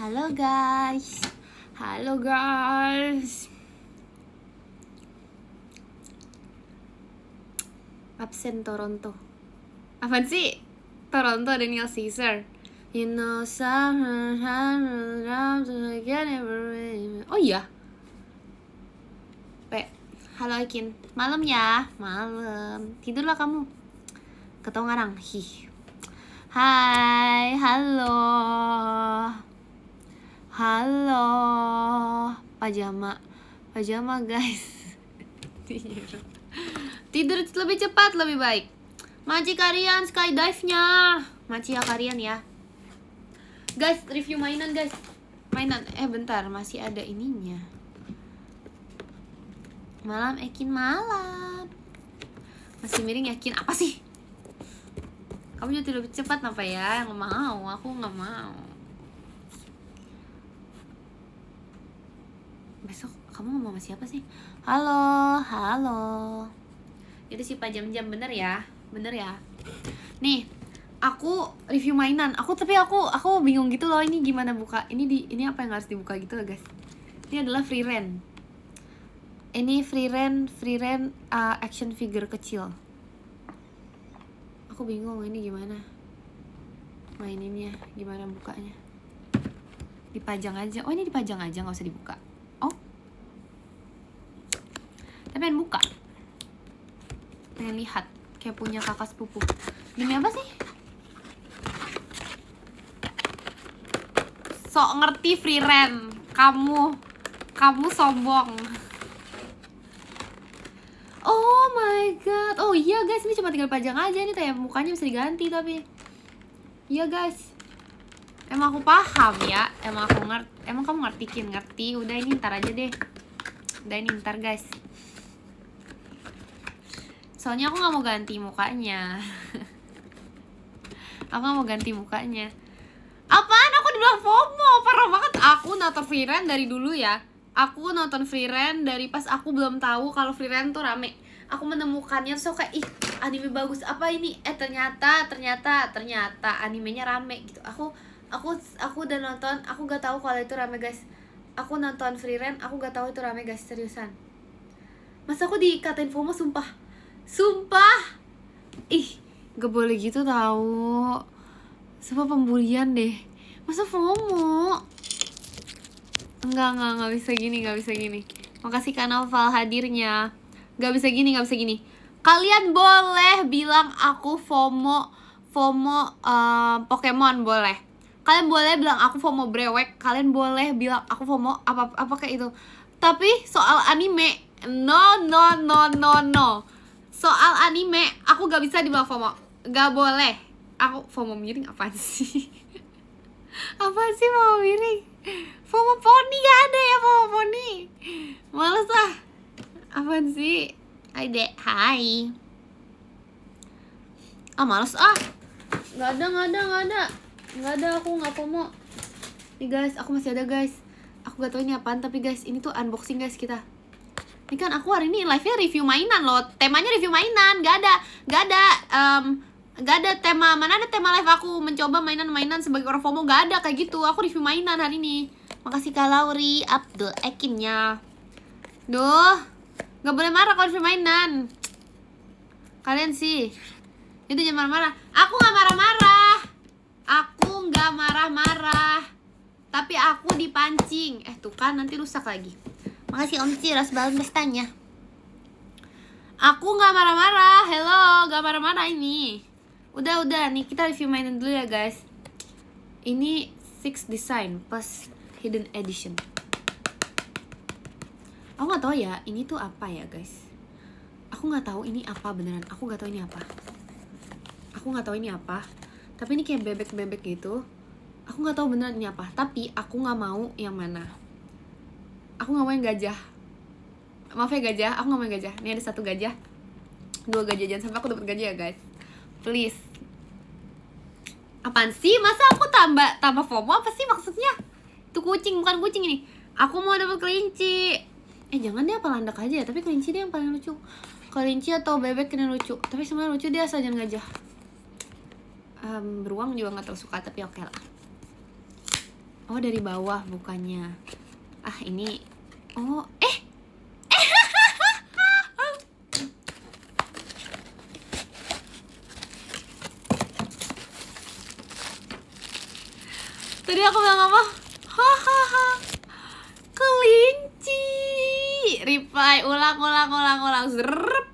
Halo guys. Halo guys. Absen Toronto. Apaan sih? Toronto Daniel Caesar. You know oh iya. Halo Aikin. Malam ya. Malam. Tidurlah kamu. Ketau ngarang. Hai, halo. Halo. Pajama guys. Tidur lebih cepat lebih baik. Maci kalian skydive-nya. Maci ya kalian ya. Guys, review mainan guys. Mainan, bentar, masih ada ininya. Malam Ekin malam. Masih miring Yakin apa sih? Kamu juga tidur lebih cepat apa ya? Nggak mau, aku nggak mau. Besok kamu ngomong sama siapa sih? Halo, halo. Itu sih jam-jam bener ya. Nih, aku review mainan. Tapi aku bingung gitu loh, ini gimana buka. Ini apa yang harus dibuka gitu loh, guys. Ini adalah free rent. Ini free rent action figure kecil. Aku bingung ini gimana maininnya, gimana bukanya. Dipajang aja. Oh, ini dipajang aja, nggak usah dibuka. Oh, tapi pengen buka, pengen lihat kayak punya kakak sepupu. Demi apa sih? Sok ngerti free rent. Kamu sombong. Oh my god. Oh iya guys, ini cuma tinggal pajang aja. Ini kayak mukanya bisa diganti tapi. Iya guys, emang aku paham ya. Emang kamu ngerti. Udah ini ntar aja deh. Udah ini ntar guys. Soalnya aku gak mau ganti mukanya. Apaan? Aku dibilang FOMO. Parah banget. Aku nonton free rent dari dulu ya. Aku nonton free rent dari pas aku belum tahu kalau free rent tuh rame. Aku menemukannya terus kayak anime bagus apa ini? Ternyata animenya rame gitu. Aku udah nonton, aku gak tahu kalau itu rame guys. Aku nonton free rent, aku gak tahu itu rame guys, seriusan. Masa aku dikatain FOMO, sumpah. Gak boleh gitu tahu. Sumpah pembulian deh. Masa FOMO? Enggak bisa gini. Makasih kanal Val hadirnya. Gak bisa gini. Kalian boleh bilang aku FOMO Pokemon boleh. Kalian boleh bilang aku FOMO brewek. Kalian boleh bilang aku FOMO apa kayak itu. Tapi soal anime, no. Soal anime, aku gak bisa dibilang FOMO. Gak boleh. Aku FOMO miring apaan sih? Apaan sih FOMO miring? FOMO poni gak ada ya, FOMO poni. Males lah. Apaan sih? Hai dek, hai. Males ah. Gak ada, aku gak FOMO. Nih guys, aku masih ada guys. Aku gak tahu ini apaan, tapi guys, ini tuh unboxing guys kita. Ini kan aku hari ini live-nya review mainan loh. Temanya review mainan, gak ada tema. Mana ada tema live aku mencoba mainan sebagai orang FOMO, gak ada kayak gitu. Aku review mainan hari ini. Makasih Kak Lauri Abdul Ekinnya. Duh, gak boleh marah kalau review mainan. Kalian sih itu jangan marah-marah. Aku gak marah-marah. Tapi aku dipancing. Tuh kan nanti rusak lagi. Makasih Om Ciras balon bestanya. Aku gak marah-marah. Hello, gak marah-marah ini. Udah nih kita review mainan dulu ya guys. Ini 6 design plus hidden edition. Aku gak tahu ya ini tuh apa ya guys. Aku gak tahu ini apa beneran. Aku gak tahu ini apa. Tapi ini kayak bebek gitu. Aku gak tahu beneran ini apa. Tapi aku gak mau yang mana. Aku gak mau yang gajah. Maaf ya gajah, aku gak mau yang gajah. Ini ada 1 gajah, 2 gajah. Jangan sampai aku dapet gajah ya guys, please. Apaan sih? Masa aku tambah FOMO? Apa sih maksudnya? Itu kucing, bukan kucing ini. Aku mau dapet kelinci. Jangan deh, apa landak aja ya. Tapi kelinci deh yang paling lucu. Kelinci atau bebek yang lucu. Tapi semuanya lucu dia, asal jangan gajah. Beruang juga gak terlalu suka, tapi oke lah. Oh dari bawah bukannya. Ah ini. Oh tadi aku bilang apa? Hahaha. Kelinci. Reply ulang. Zrrrp.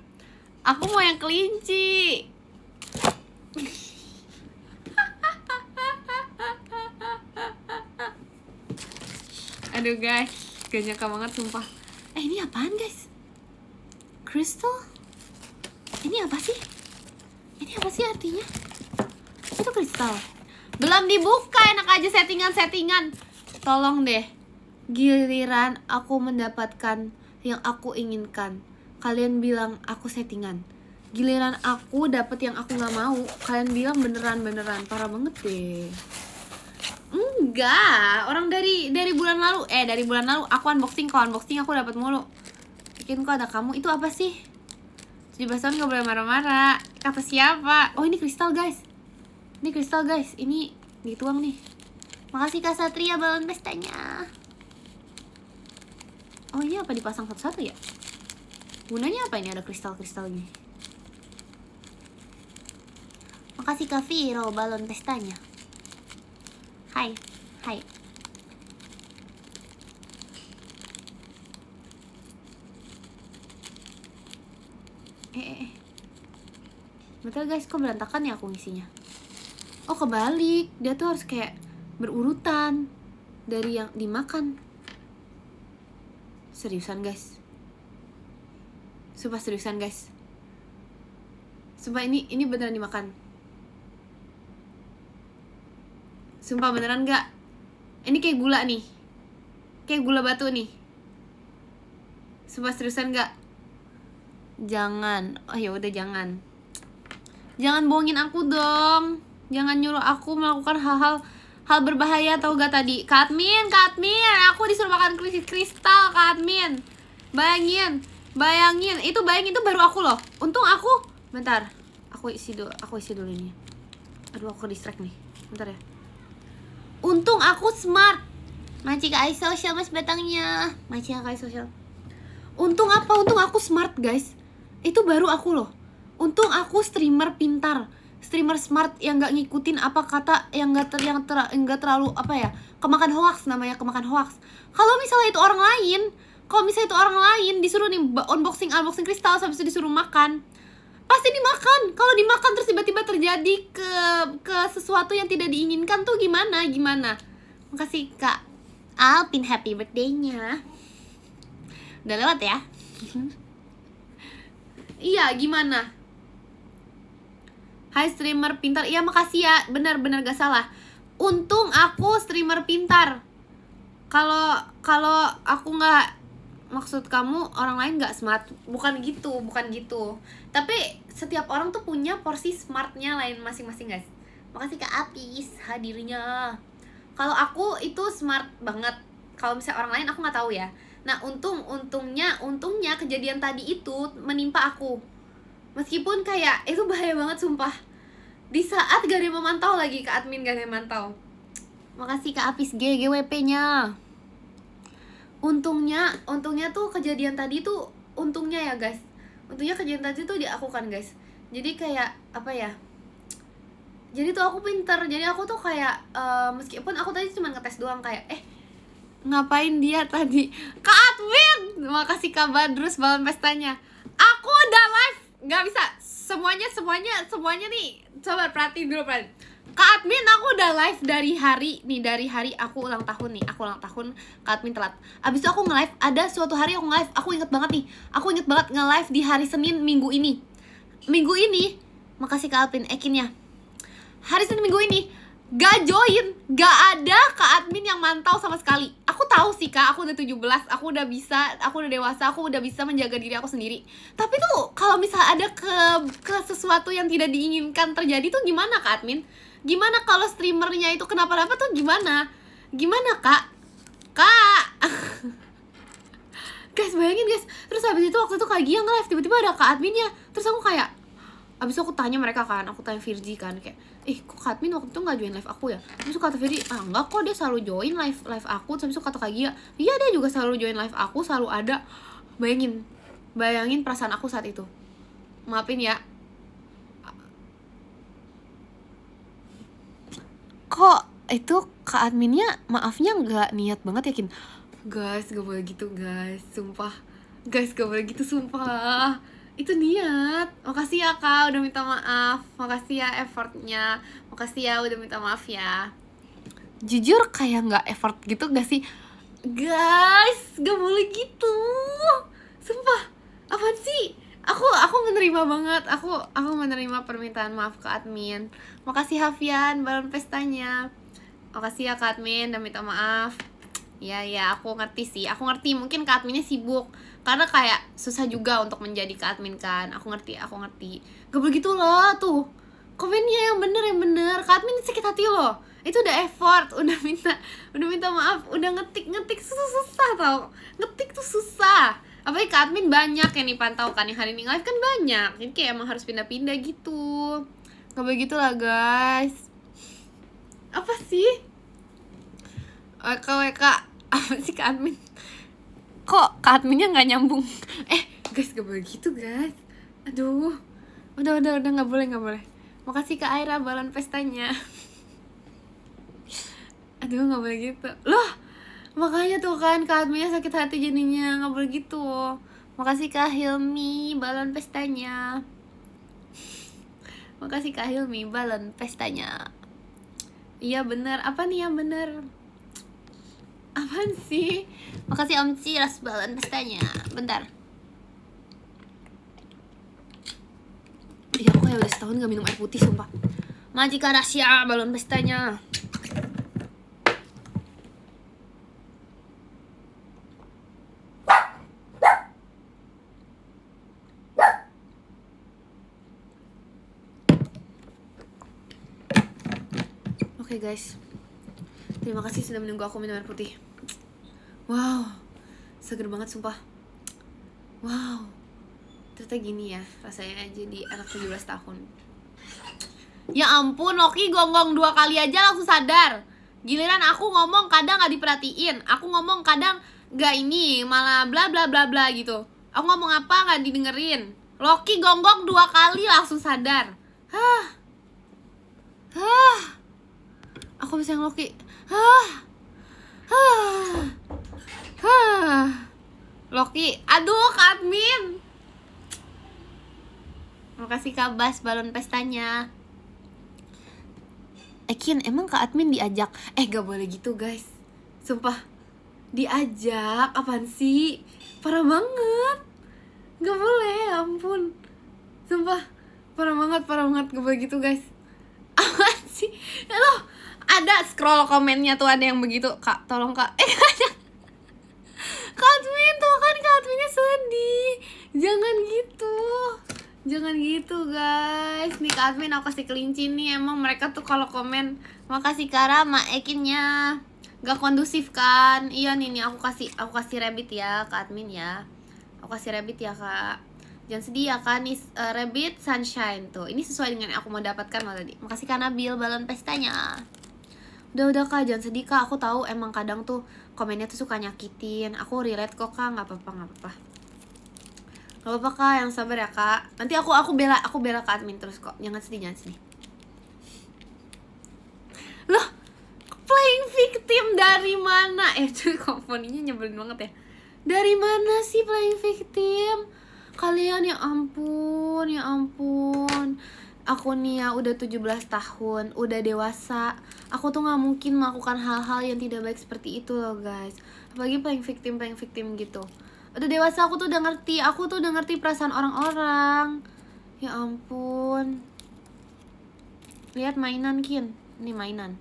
Aku mau yang kelinci. Aduh guys, gak nyangka banget sumpah. Ini apaan guys? Crystal? Ini apa sih? Ini apa sih artinya? Itu kristal. Belum dibuka, enak aja settingan. Tolong deh. Giliran aku mendapatkan yang aku inginkan, kalian bilang aku settingan. Giliran aku dapet yang aku nggak mau, kalian bilang beneran. Parah banget deh. Enggak, orang dari bulan lalu aku unboxing aku dapat mulu. Bikin kok ada kamu. Itu apa sih? 17 tahun gak boleh marah-marah. Kata siapa? Oh ini kristal guys. Ini dituang nih. Makasih Kak Satria balon pestanya. Oh ini apa dipasang satu-satu ya? Gunanya apa ini ada kristal-kristal ini? Makasih Kak Viro balon pestanya. Hai. Betul guys, kok berantakan ya aku ngisinya? Oh kebalik, dia tuh harus kayak berurutan dari yang dimakan. Seriusan guys. Sumpah ini beneran dimakan. Sumpah beneran gak? Ini kayak gula nih. Kayak gula batu nih. Sumpah seriusan gak? Jangan. Oh ya udah jangan. Jangan bohongin aku dong. Jangan nyuruh aku melakukan hal berbahaya tau gak tadi. Kak Admin, aku disuruh makan kristal Kak Admin. Bayangin. Itu baru aku loh. Untung aku. Bentar. Aku isi dulu ini. Aduh aku distract nih. Bentar ya. Untung aku smart. Maci Kak Social mas batangnya. Maci Kak Social. Untung aku smart guys. Itu baru aku loh. Untung aku streamer pintar. Streamer smart yang gak ngikutin apa kata yang gak terlalu apa ya, kemakan hoax namanya, kemakan hoax. Kalau misalnya itu orang lain disuruh nih unboxing kristal habis itu disuruh makan, pasti dimakan. Kalau dimakan terus tiba-tiba terjadi ke sesuatu yang tidak diinginkan tuh gimana? Makasih Kak Alpin, happy birthday-nya. Udah lewat ya. Iya, gimana? Hai streamer pintar. Iya makasih ya, benar gak salah. Untung aku streamer pintar. Kalau aku nggak, maksud kamu orang lain nggak smart? Bukan gitu. Tapi setiap orang tuh punya porsi smartnya lain masing-masing guys. Makasih Kak Apis hadirnya. Kalau aku itu smart banget. Kalau misalnya orang lain aku nggak tahu ya. Nah untungnya kejadian tadi itu menimpa aku. Meskipun kayak itu bahaya banget sumpah. Di saat gak ada yang memantau lagi, Kak Admin gak ada yang memantau. Makasih Kak Apis GWP-nya. Untungnya tuh kejadian tadi tuh, untungnya ya guys. Untungnya kejadian tadi tuh di aku kan guys. Jadi kayak apa ya? Jadi tuh aku pinter. Jadi aku tuh kayak meskipun aku tadi cuma ngetes doang kayak ngapain dia tadi? Kak Admin, makasih Kak Badrus balon pestanya. Aku udah live, nggak bisa semuanya nih. Coba perhatiin dulu. Kak Admin, aku udah live dari hari aku ulang tahun nih. Aku ulang tahun, Kak Admin telat. Abis itu aku nge-live, ada suatu hari aku nge-live. Aku inget banget nge-live di hari Senin minggu ini. Makasih Kak Admin ekinnya. Hari Senin minggu ini gak join, gak ada Kak Admin yang mantau sama sekali. Aku tahu sih Kak, aku udah 17, aku udah dewasa, aku udah bisa menjaga diri aku sendiri. Tapi tuh kalau misalnya ada ke sesuatu yang tidak diinginkan terjadi tuh gimana Kak Admin? Gimana kalau streamernya itu kenapa-napa tuh gimana? Gimana Kak? Guys bayangin guys. Terus habis itu waktu itu Kak Gia nge-live, tiba-tiba ada Kak Adminnya. Terus aku kayak Abis itu aku tanya mereka kan, aku tanya Virgi kan, kayak kok Kak Admin waktu itu gak join live aku ya? Terus kata Virgi, enggak kok, dia selalu join live aku. Terus itu kata Kak Gia, iya dia juga selalu join live aku, selalu ada. Bayangin perasaan aku saat itu. Maafin ya, kok itu Kak Adminnya maafnya gak niat banget yakin. Guys, gak boleh gitu guys, sumpah. Guys, gak boleh gitu sumpah. Itu niat. Makasih ya Kak udah minta maaf. Makasih ya effortnya. Makasih ya udah minta maaf ya. Jujur kayak gak effort gitu gak sih? Guys, gak boleh gitu. Sumpah, apaan sih? Aku menerima banget. Aku menerima permintaan maaf ke admin. Makasih Hafian balon pestanya. Makasih ya Kak admin udah minta maaf. Ya aku ngerti sih. Aku ngerti mungkin Kak adminnya sibuk karena kayak susah juga untuk menjadi Kak admin kan. Aku ngerti. Gak begitu loh tuh. Komennya yang bener Kak admin sakit hati loh. Itu udah effort, udah minta maaf, udah ngetik susah tau. Ngetik tuh susah. Apalagi Kak admin banyak yang dipantau kan, yang hari ini live kan banyak. Jadi kayak emang harus pindah-pindah gitu. Gak begitu lah guys. Apa sih? WK apa sih Kak admin? Kok Kak adminnya gak nyambung? Guys, gak boleh gitu guys. Aduh. Udah gak boleh. Makasih Kak Aira balon pestanya. Aduh, gak boleh gitu. Loh, makanya tuh kan Kak adminnya sakit hati jadinya. Gak boleh gitu. Makasih Kak Hilmi balon pestanya. Makasih Kak Hilmi balon pestanya. Iya bener. Apa nih yang bener? Apaan sih? Makasih Om Ciras balon pestanya. Bentar. Iya, aku kayak udah setahun gak minum air putih sumpah. Majika Rasya balon pestanya. Oke guys, terima kasih sudah menunggu aku minum air putih. Wow, seger banget sumpah. Wow, ternyata gini ya rasanya jadi anak 17 tahun. Ya ampun, Loki gonggong 2 kali aja langsung sadar. Giliran aku ngomong kadang gak diperhatiin. Aku ngomong kadang gak ini, malah bla bla bla bla gitu. Aku ngomong apa gak didengerin. Loki gonggong 2 kali langsung sadar. Aku bisa yang Loki. Loki, aduh Kak admin. Makasih Kak Bas balon pestanya. Kin, emang Kak admin diajak? Gak boleh gitu guys. Sumpah, diajak, apaan sih? Parah banget. Gak boleh, ampun. Sumpah, parah banget, gak boleh gitu guys. Apaan sih? Loh, ada scroll komennya tuh ada yang begitu. Kak, tolong Kak. Ada. Kak admin tuh kan, Kak adminnya sedih. Jangan gitu guys. Nih Kak admin aku kasih kelinci nih. Emang mereka tuh kalau komen. Makasih Kak Rama, Ekinnya gak kondusif kan. Iya nih aku kasih rabbit ya Kak admin ya. Aku kasih rabbit ya Kak. Jangan sedih ya Kak. Nih rabbit sunshine tuh. Ini sesuai dengan yang aku mau dapatkan malah tadi. Makasih Kak Nabil balon pestanya. Udah Kak, jangan sedih Kak. Aku tahu emang kadang tuh komennya tuh suka nyakitin. Aku relate kok Kak, nggak apa-apa. Gak apa-apa Kak, yang sabar ya Kak. Nanti aku bela Kak admin terus kok. Jangan sedih. Loh, playing victim dari mana? Cuy, kok phone-nya nyebelin banget ya. Dari mana sih playing victim? Kalian ya ampun. Aku nih ya udah 17 tahun, udah dewasa. Aku tuh gak mungkin melakukan hal-hal yang tidak baik seperti itu loh guys. Apalagi playing victim gitu. Udah dewasa aku tuh udah ngerti perasaan orang-orang. Ya ampun. Lihat mainan Kin. Ini mainan.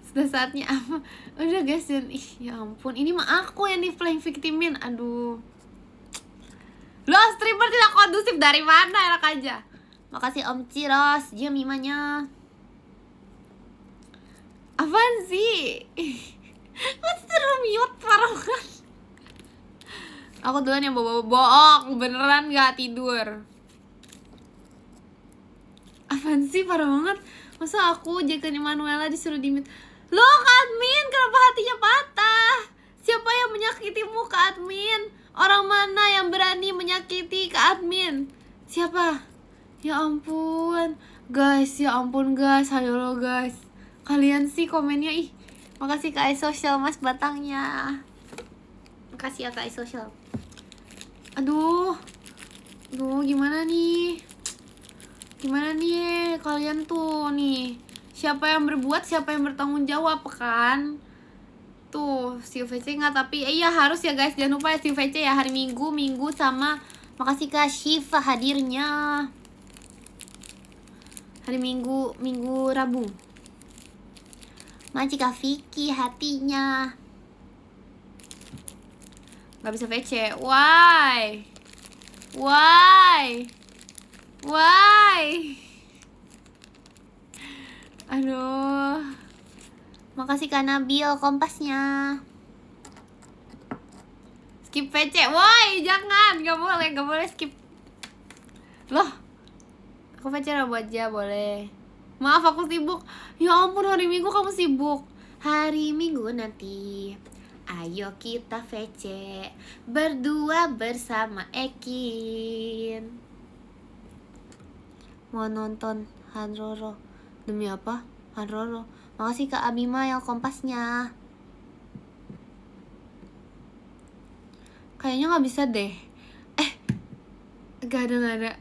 Sudah saatnya apa? Udah guys, ya ampun. Ini mah aku yang di playing victimin. Aduh. Lo streamer tidak kondusif dari mana, enak aja. Makasih Om Ciros, dia mimanya. Apaan sih? Mas terus mute parah banget. Aku duluan yang bohong, beneran gak tidur. Apaan sih, parah banget. Masa aku Jeken Emanuela disuruh dimit. Loh Kak Admin, kenapa hatinya patah? Siapa yang menyakitimu Kak Admin? Orang mana yang berani menyakiti Kak Admin? Siapa? Ya ampun guys, ya ampun guys, ayo lo guys. Kalian sih komennya, ih. Makasih Kak Social Mas batangnya. Makasih ya Kak Social. Aduh, gimana nih? Gimana nih kalian tuh nih? Siapa yang berbuat, siapa yang bertanggung jawab kan? Tuh, si VC nggak, tapi iya harus ya guys. Jangan lupa ya si VC ya, hari Minggu sama. Makasih Kak Syifa hadirnya. Hari Minggu Rabu. Makasih Kak Vicky hatinya. Gak bisa VC. Why? Aduh. Makasih Kak Nabil kompasnya. Skip VC. Woi, jangan. Gak boleh skip. Loh. Aku VC Rabu aja boleh. Maaf aku sibuk. Ya ampun, hari Minggu kamu sibuk. Hari Minggu nanti ayo kita VC berdua bersama Ekin. Mau nonton Hanroro. Demi apa? Hanroro. Makasih Kak Abima yang kompasnya. Kayaknya gak bisa deh. Gak ada.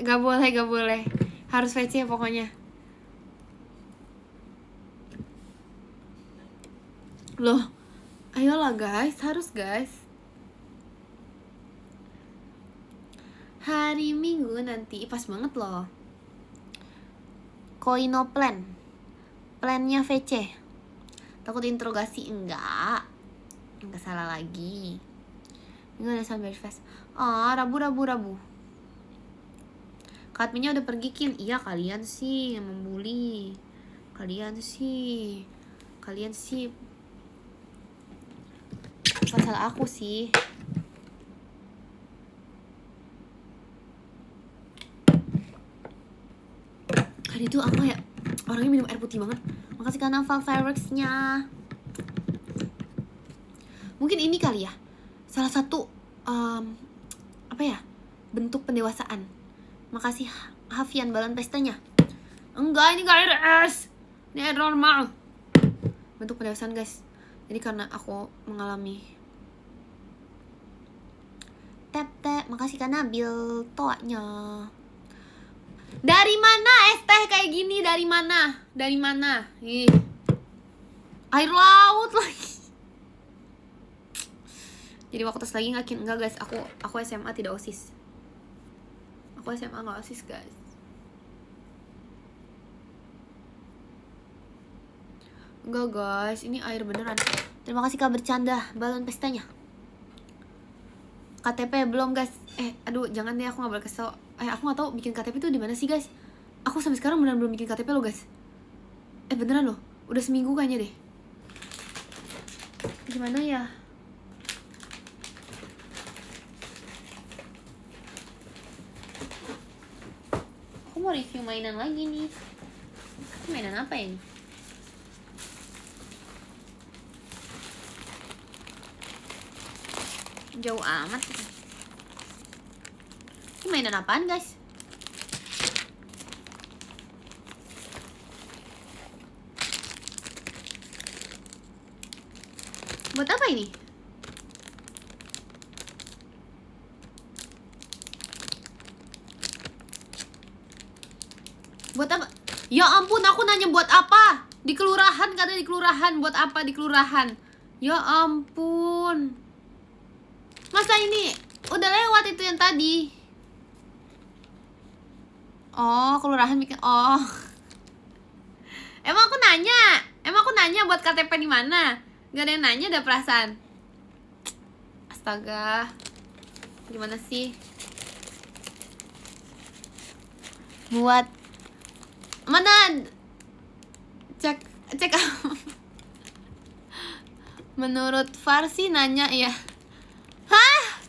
Gak boleh. Harus VC pokoknya. Loh, ayolah guys, harus guys. Hari Minggu nanti, pas banget loh. Koino plan. Plannya VC. Takut interogasi, enggak salah lagi. Ini udah sampai fest. Rabu. Katminya udah pergi Kin. Iya, kalian sih yang membuli. Kalian sih bukan salah aku sih. Hari itu apa ya? Orangnya minum air putih banget. Makasih karena fireworks-nya. Mungkin ini kali ya, salah satu apa ya, bentuk pendewasaan. Makasih Hafian balon pestanya. Enggak, ini gak air es. Ini air normal. Bentuk pendewasaan guys. Jadi karena aku mengalami tap. Makasih karena Nabil toanya. Dari mana es teh kayak gini? Dari mana? Ih. Air laut lagi. Jadi waktu tes lagi enggak guys, aku SMA tidak OSIS. Aku SMA enggak OSIS guys. Enggak guys, ini air beneran. Terima kasih Kak bercanda balon pestanya. KTP belum guys. Aduh jangan deh, aku gak boleh kesel. Aku gak tahu bikin KTP tuh di mana sih guys. Aku sampai sekarang beneran belum bikin KTP loh guys. Beneran loh, udah seminggu kayaknya deh. Gimana ya? Aku mau review mainan lagi nih. Mainan apa ini? Jauh amat. Ini mainan apaan guys? Buat apa ini? Buat apa? Ya ampun, aku nanya buat apa? Di kelurahan, katanya di kelurahan. Buat apa di kelurahan? Ya ampun. Masa ini udah lewat itu yang tadi? Oh, kelurahan bikin. Oh. Emang aku nanya buat KTP di mana? Gak ada yang nanya, ada perasaan. Astaga. Gimana sih? Buat mana? Cek. Menurut Farsi nanya ya. Hah?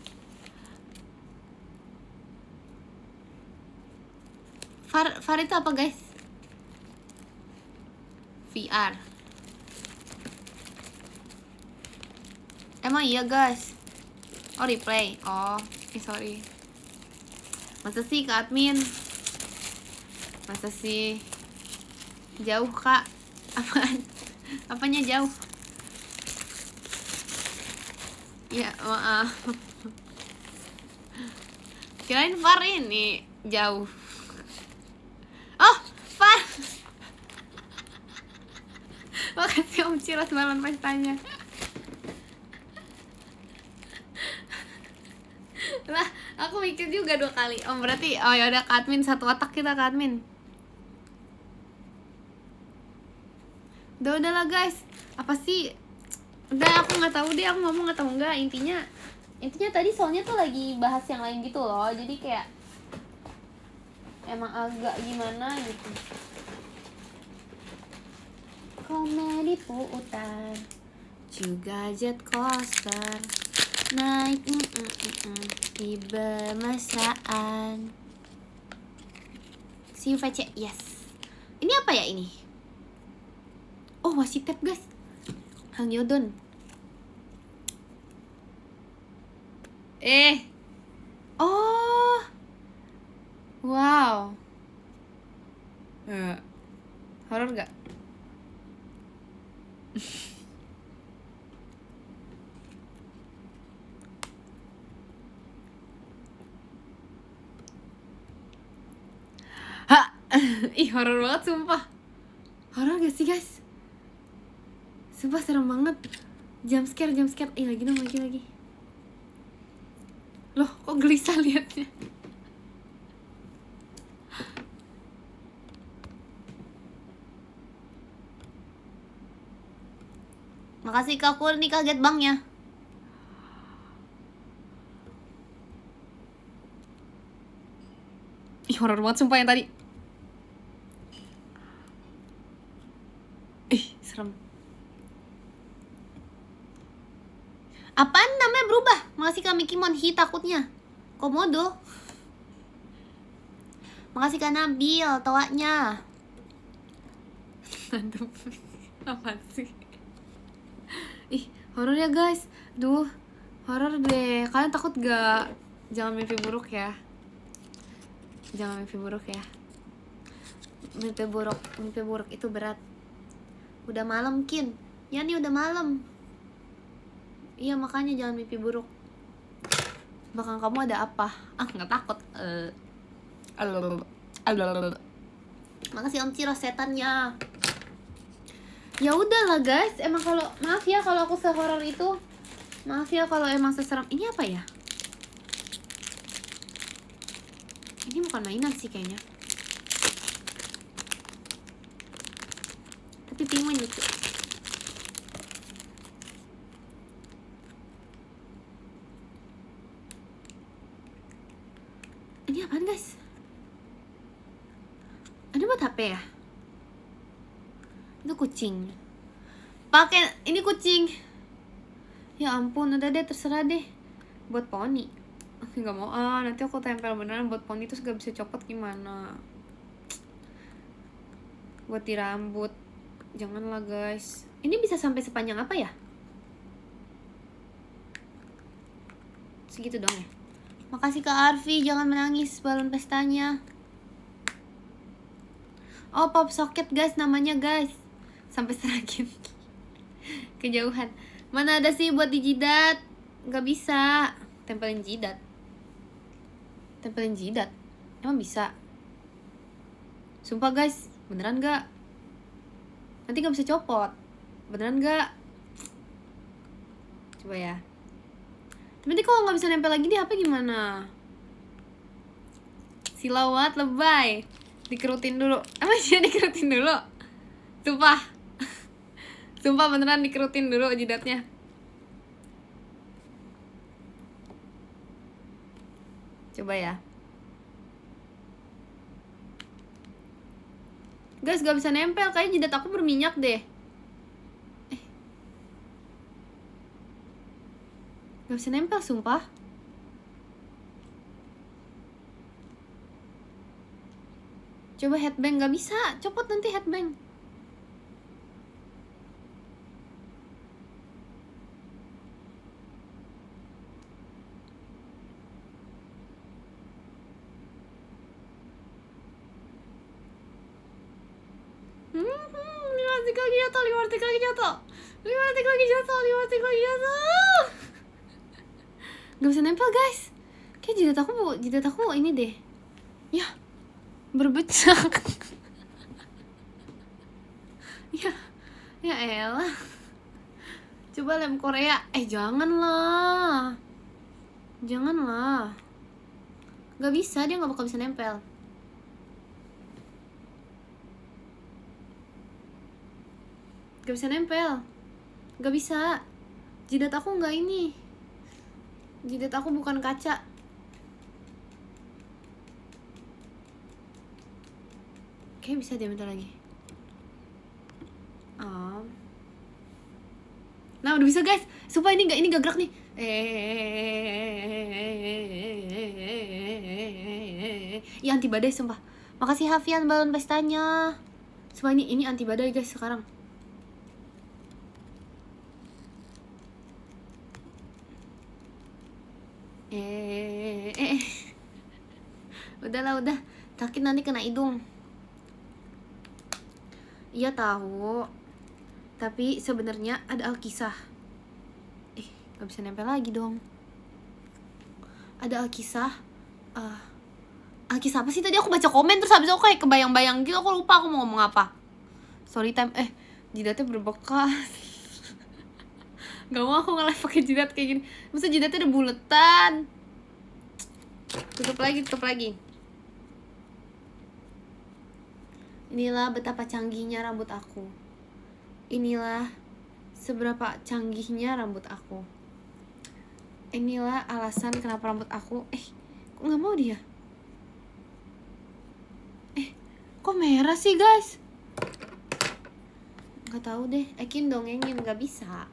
VR itu apa guys? VR. Emang iya guys? Oh replay. Oh, sorry. Masa sih Kak Admin? Masa sih? Jauh Kak? Apaan? Apanya jauh? Ya maaf. Kirain VAR ini jauh. Oh, VAR. Makasih Om Ciros balon pestanya. Lah, aku mikir juga 2 kali. Om berarti oh ya udah Kak Admin, satu otak kita Kak Admin. Udahlah guys. Apa sih? Udah aku nggak tahu deh, aku ngomong atau enggak. Intinya tadi soalnya tuh lagi bahas yang lain gitu loh. Jadi kayak emang agak gimana gitu. Komedi putar juga jet coaster naik di bermesraan. See you VC. Yes. Ini apa ya ini? Oh masih tap guys. Hang Yodon. Oh. Wow. Horor gak? Ha. Ih horor banget sumpah. Horor gak sih guys? Sumpah serem banget. Jump scare. Ih lagi dong lagi. Loh kok gelisah liatnya. Makasih Kak Kur, nih kaget bangnya. Ih horor banget sumpah yang tadi. Ih serem. Apaan namanya berubah? Makasih Kak Mikimon, hi takutnya Komodo. Makasih Kak Nabil, tawanya. Apa sih? Ih, horor ya guys. Duh, horor deh. Kalian takut gak? Jangan mimpi buruk ya. Jangan mimpi buruk ya. Mimpi buruk itu berat. Udah malam Kin. Ya nih udah malam. Iya makanya jangan mimpi buruk. Bahkan kamu ada apa? Ah nggak takut. Makasih Om Ciro setannya. Ya udahlah guys, emang kalau maaf ya kalau aku sehoror itu. Maaf ya kalau emang seseram. Ini apa ya? Ini bukan mainan sih kayaknya. Tapi penguin lucu. Ini apaan guys? Ada buat HP ya? Itu kucing. Pakai ini kucing. Ya ampun, udah deh terserah deh. Buat poni. Nggak mau nanti aku tempel beneran buat poni terus gak bisa copot gimana? Buat di rambut. Janganlah guys. Ini bisa sampai sepanjang apa ya? Segitu dong ya. Makasih Kak Arfi, jangan menangis balon pestanya. Oh pop socket guys namanya guys. Sampai seragin. Kejauhan. Mana ada sih buat di jidat? Gak bisa. Tempelin jidat. Emang bisa? Sumpah guys, beneran gak? Nanti gak bisa copot. Beneran gak? Coba ya. Nanti kalau gak bisa nempel lagi di HP gimana? Silawat lebay. Dikerutin dulu. Emang sih dikerutin dulu? Sumpah. Sumpah beneran dikerutin dulu jidatnya. Coba ya. Guys gak bisa nempel. Kayaknya jidat aku berminyak deh. Gak bisa nempel sumpah. Coba headbang, nggak bisa. Copot nanti headbang. Lima detik lagi jatuh, 5 detik lagi jatuh. 5 detik lagi jatuh, 5 detik lagi jatuh. Gak bisa nempel guys. Kayak jidat aku ini deh. Ya, berbecak. Ya elah. Coba lem Korea. Janganlah. Gak bisa, dia gak bakal bisa nempel. Gak bisa nempel. Gak bisa. Jidat aku gak ini. Jidat aku bukan kaca. Kayak bisa dia bentar lagi. Nah udah bisa guys. Supaya ini gak gerak nih. Iya anti badai sumpah. Makasih Hafian balon pestanya. Sumpah ini anti badai guys sekarang. Udah sakit nanti kena hidung. Iya tahu. Tapi sebenarnya ada Alkisah. Gak bisa nempel lagi dong. Ada Alkisah. Alkisah apa sih tadi? Aku baca komen terus habis itu aku kayak kebayang-bayang gitu. Aku lupa aku mau ngomong apa. Sorry time. Jidatnya berbekas. Gak mau aku nge-live pakai jidat kayak gini. Maksudnya jidatnya udah buletan. Tutup lagi. Inilah betapa canggihnya rambut aku. Inilah seberapa canggihnya rambut aku. Inilah alasan kenapa rambut aku kok gak mau dia? Kok merah sih guys? Gak tahu deh. Ekin dongengin, gak bisa.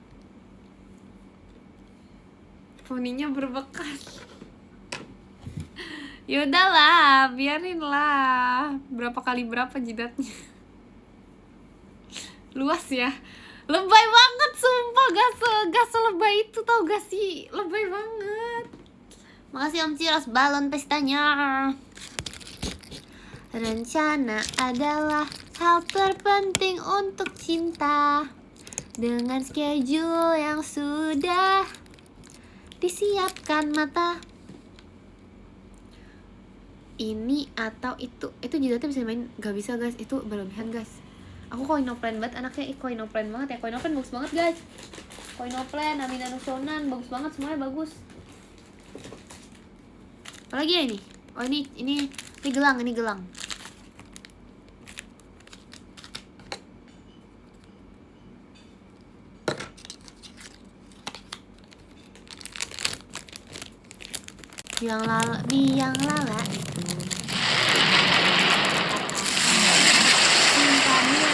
Poninya berbekas. Yaudahlah, biarin lah. Berapa kali berapa jidatnya. Luas ya. Lebay banget sumpah. Gak selebay itu tau gak sih. Lebay banget. Makasih Om Ciros balon pestanya. Rencana adalah hal terpenting untuk cinta. Dengan schedule yang sudah disiapkan mata. Ini atau itu jidatnya bisa main. Gak bisa guys, itu berlebihan guys. Aku koinoplan banget anaknya. Koinoplan banget ya. Koinoplan bagus banget guys. Koinoplan, Amina Nusonan, bagus banget semuanya bagus. Apalagi ya ini? Ini gelang, ini gelang. Biang lala itu cintamu.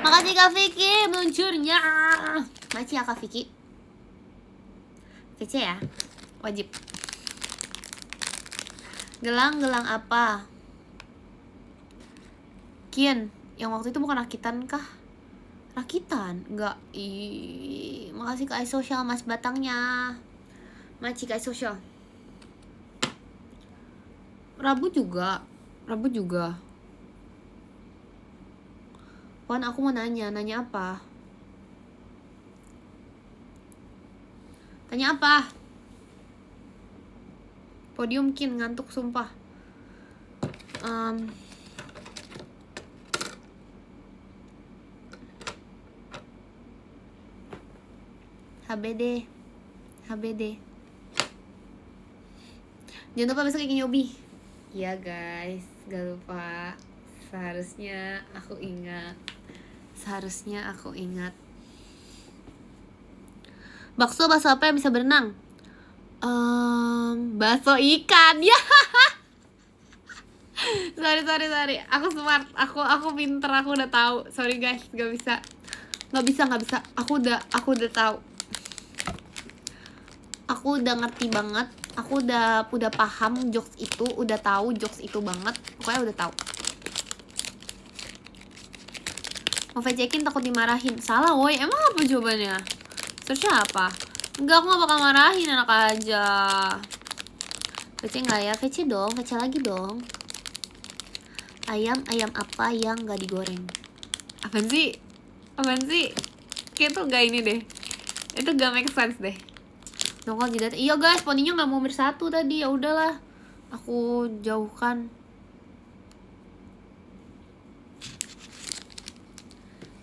Makasih Kak Vicky meluncurnya. Makasih ya Kak Vicky. Kece ya, wajib. Gelang apa? Kian, yang waktu itu bukan rakitan kah? Rakitan? Enggak. Makasih Kak Social Mas Batangnya. Maci Kak Social. Rabu juga. Wan, aku mau nanya apa? Tanya apa? Podium Kin, ngantuk sumpah. HBD. Jangan lupa besok ikin Yobi. Iya guys, gak lupa. Seharusnya aku ingat. Bakso apa yang bisa berenang? Bakso ikan. Ya. Sorry. Aku smart. Aku pinter. Aku udah tahu. Sorry guys, gak bisa. Aku udah tahu. Aku udah ngerti banget Aku udah paham jokes itu, udah tahu jokes itu banget. Pokoknya udah tahu. Mau VC-in takut dimarahin. Salah woi, emang apa jawabannya? Search-nya apa? Enggak, aku gak bakal marahin, enak aja. VC nggak ya? VC dong, VC lagi dong. Ayam apa yang gak digoreng? Apaan sih? Kayak tuh gak ini deh. Itu gak make sense deh. Nongol jidat. Iya guys, poninya nggak mau bersatu tadi. Ya udahlah, aku jauhkan.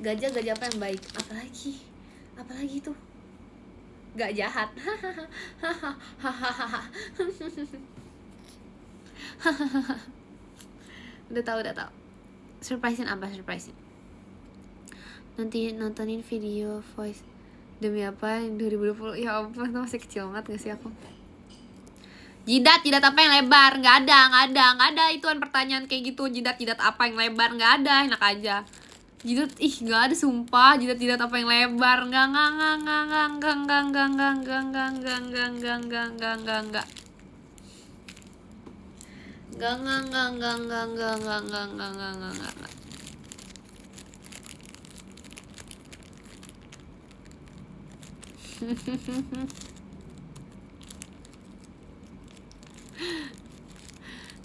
Gajah apa yang baik? Apalagi tuh? Gak jahat. Udah tahu. Surprisein apa? Nanti nontonin video voice. Demi apa? 2020. Ya ampun, masih kecil banget gak sih aku? Jidat apa yang lebar? Nggak ada ituan pertanyaan kayak gitu. Jidat apa yang lebar? Nggak ada, enak aja. Jidat, nggak ada sumpah. Jidat apa yang lebar? Nggak.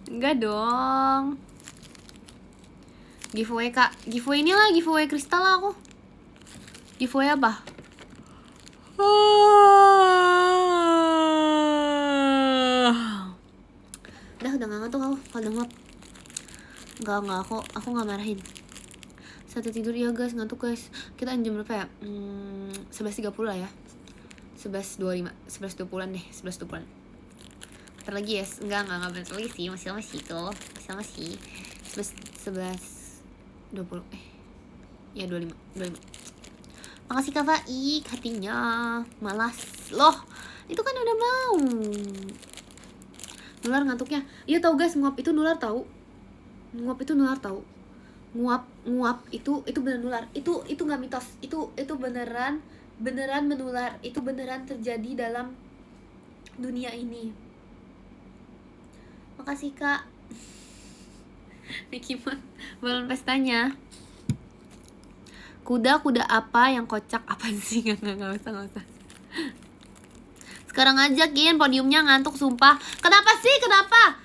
Enggak dong. Giveaway kak. Giveaway ini lah, giveaway kristal lah aku. Giveaway apa? Udah gak ngantuk aku. Kalau udah ngap. Enggak, aku gak marahin. Saatnya tidur ya guys, ngantuk guys. Kita jam berapa ya? 11.30 lah ya. 11.25, 11.20an deh, 11.20an. Bentar lagi ya, enggak bentar lagi sih, masih lama sih tuh. Masih 11.20, ya 25. Makasih Kak Faik, hatinya malas loh, itu kan udah mau. Nular ngantuknya, iya tahu guys, nguap itu nular tahu. Nguap itu bener nular, itu nggak mitos, itu beneran menular, itu beneran terjadi dalam dunia ini. Makasih Kak. Mickey Mouse balon pestanya. Kuda apa yang kocak? Apa sih? Nggak usah. Sekarang ajakin podiumnya, ngantuk sumpah. Kenapa sih? Kenapa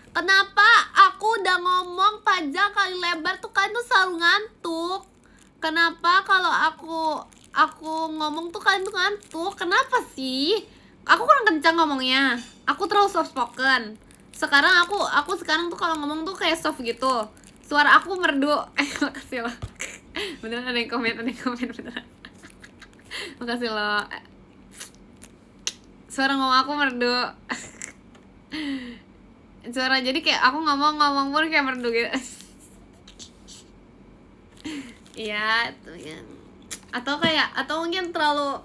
aku udah ngomong panjang kali lebar tuh kalian tuh selalu ngantuk? Kenapa kalau aku ngomong tuh kalian tuh ngantuk? Kenapa sih? Aku kurang kencang ngomongnya. Aku terlalu soft spoken. Sekarang aku sekarang tuh kalau ngomong tuh kayak soft gitu. Suara aku merdu. Makasih loh. Beneran ada yang komen beneran. Makasih loh. Suara ngomong aku merdu. Suara jadi kayak aku ngomong pun kayak merdu gitu. Iya, ya. Atau mungkin terlalu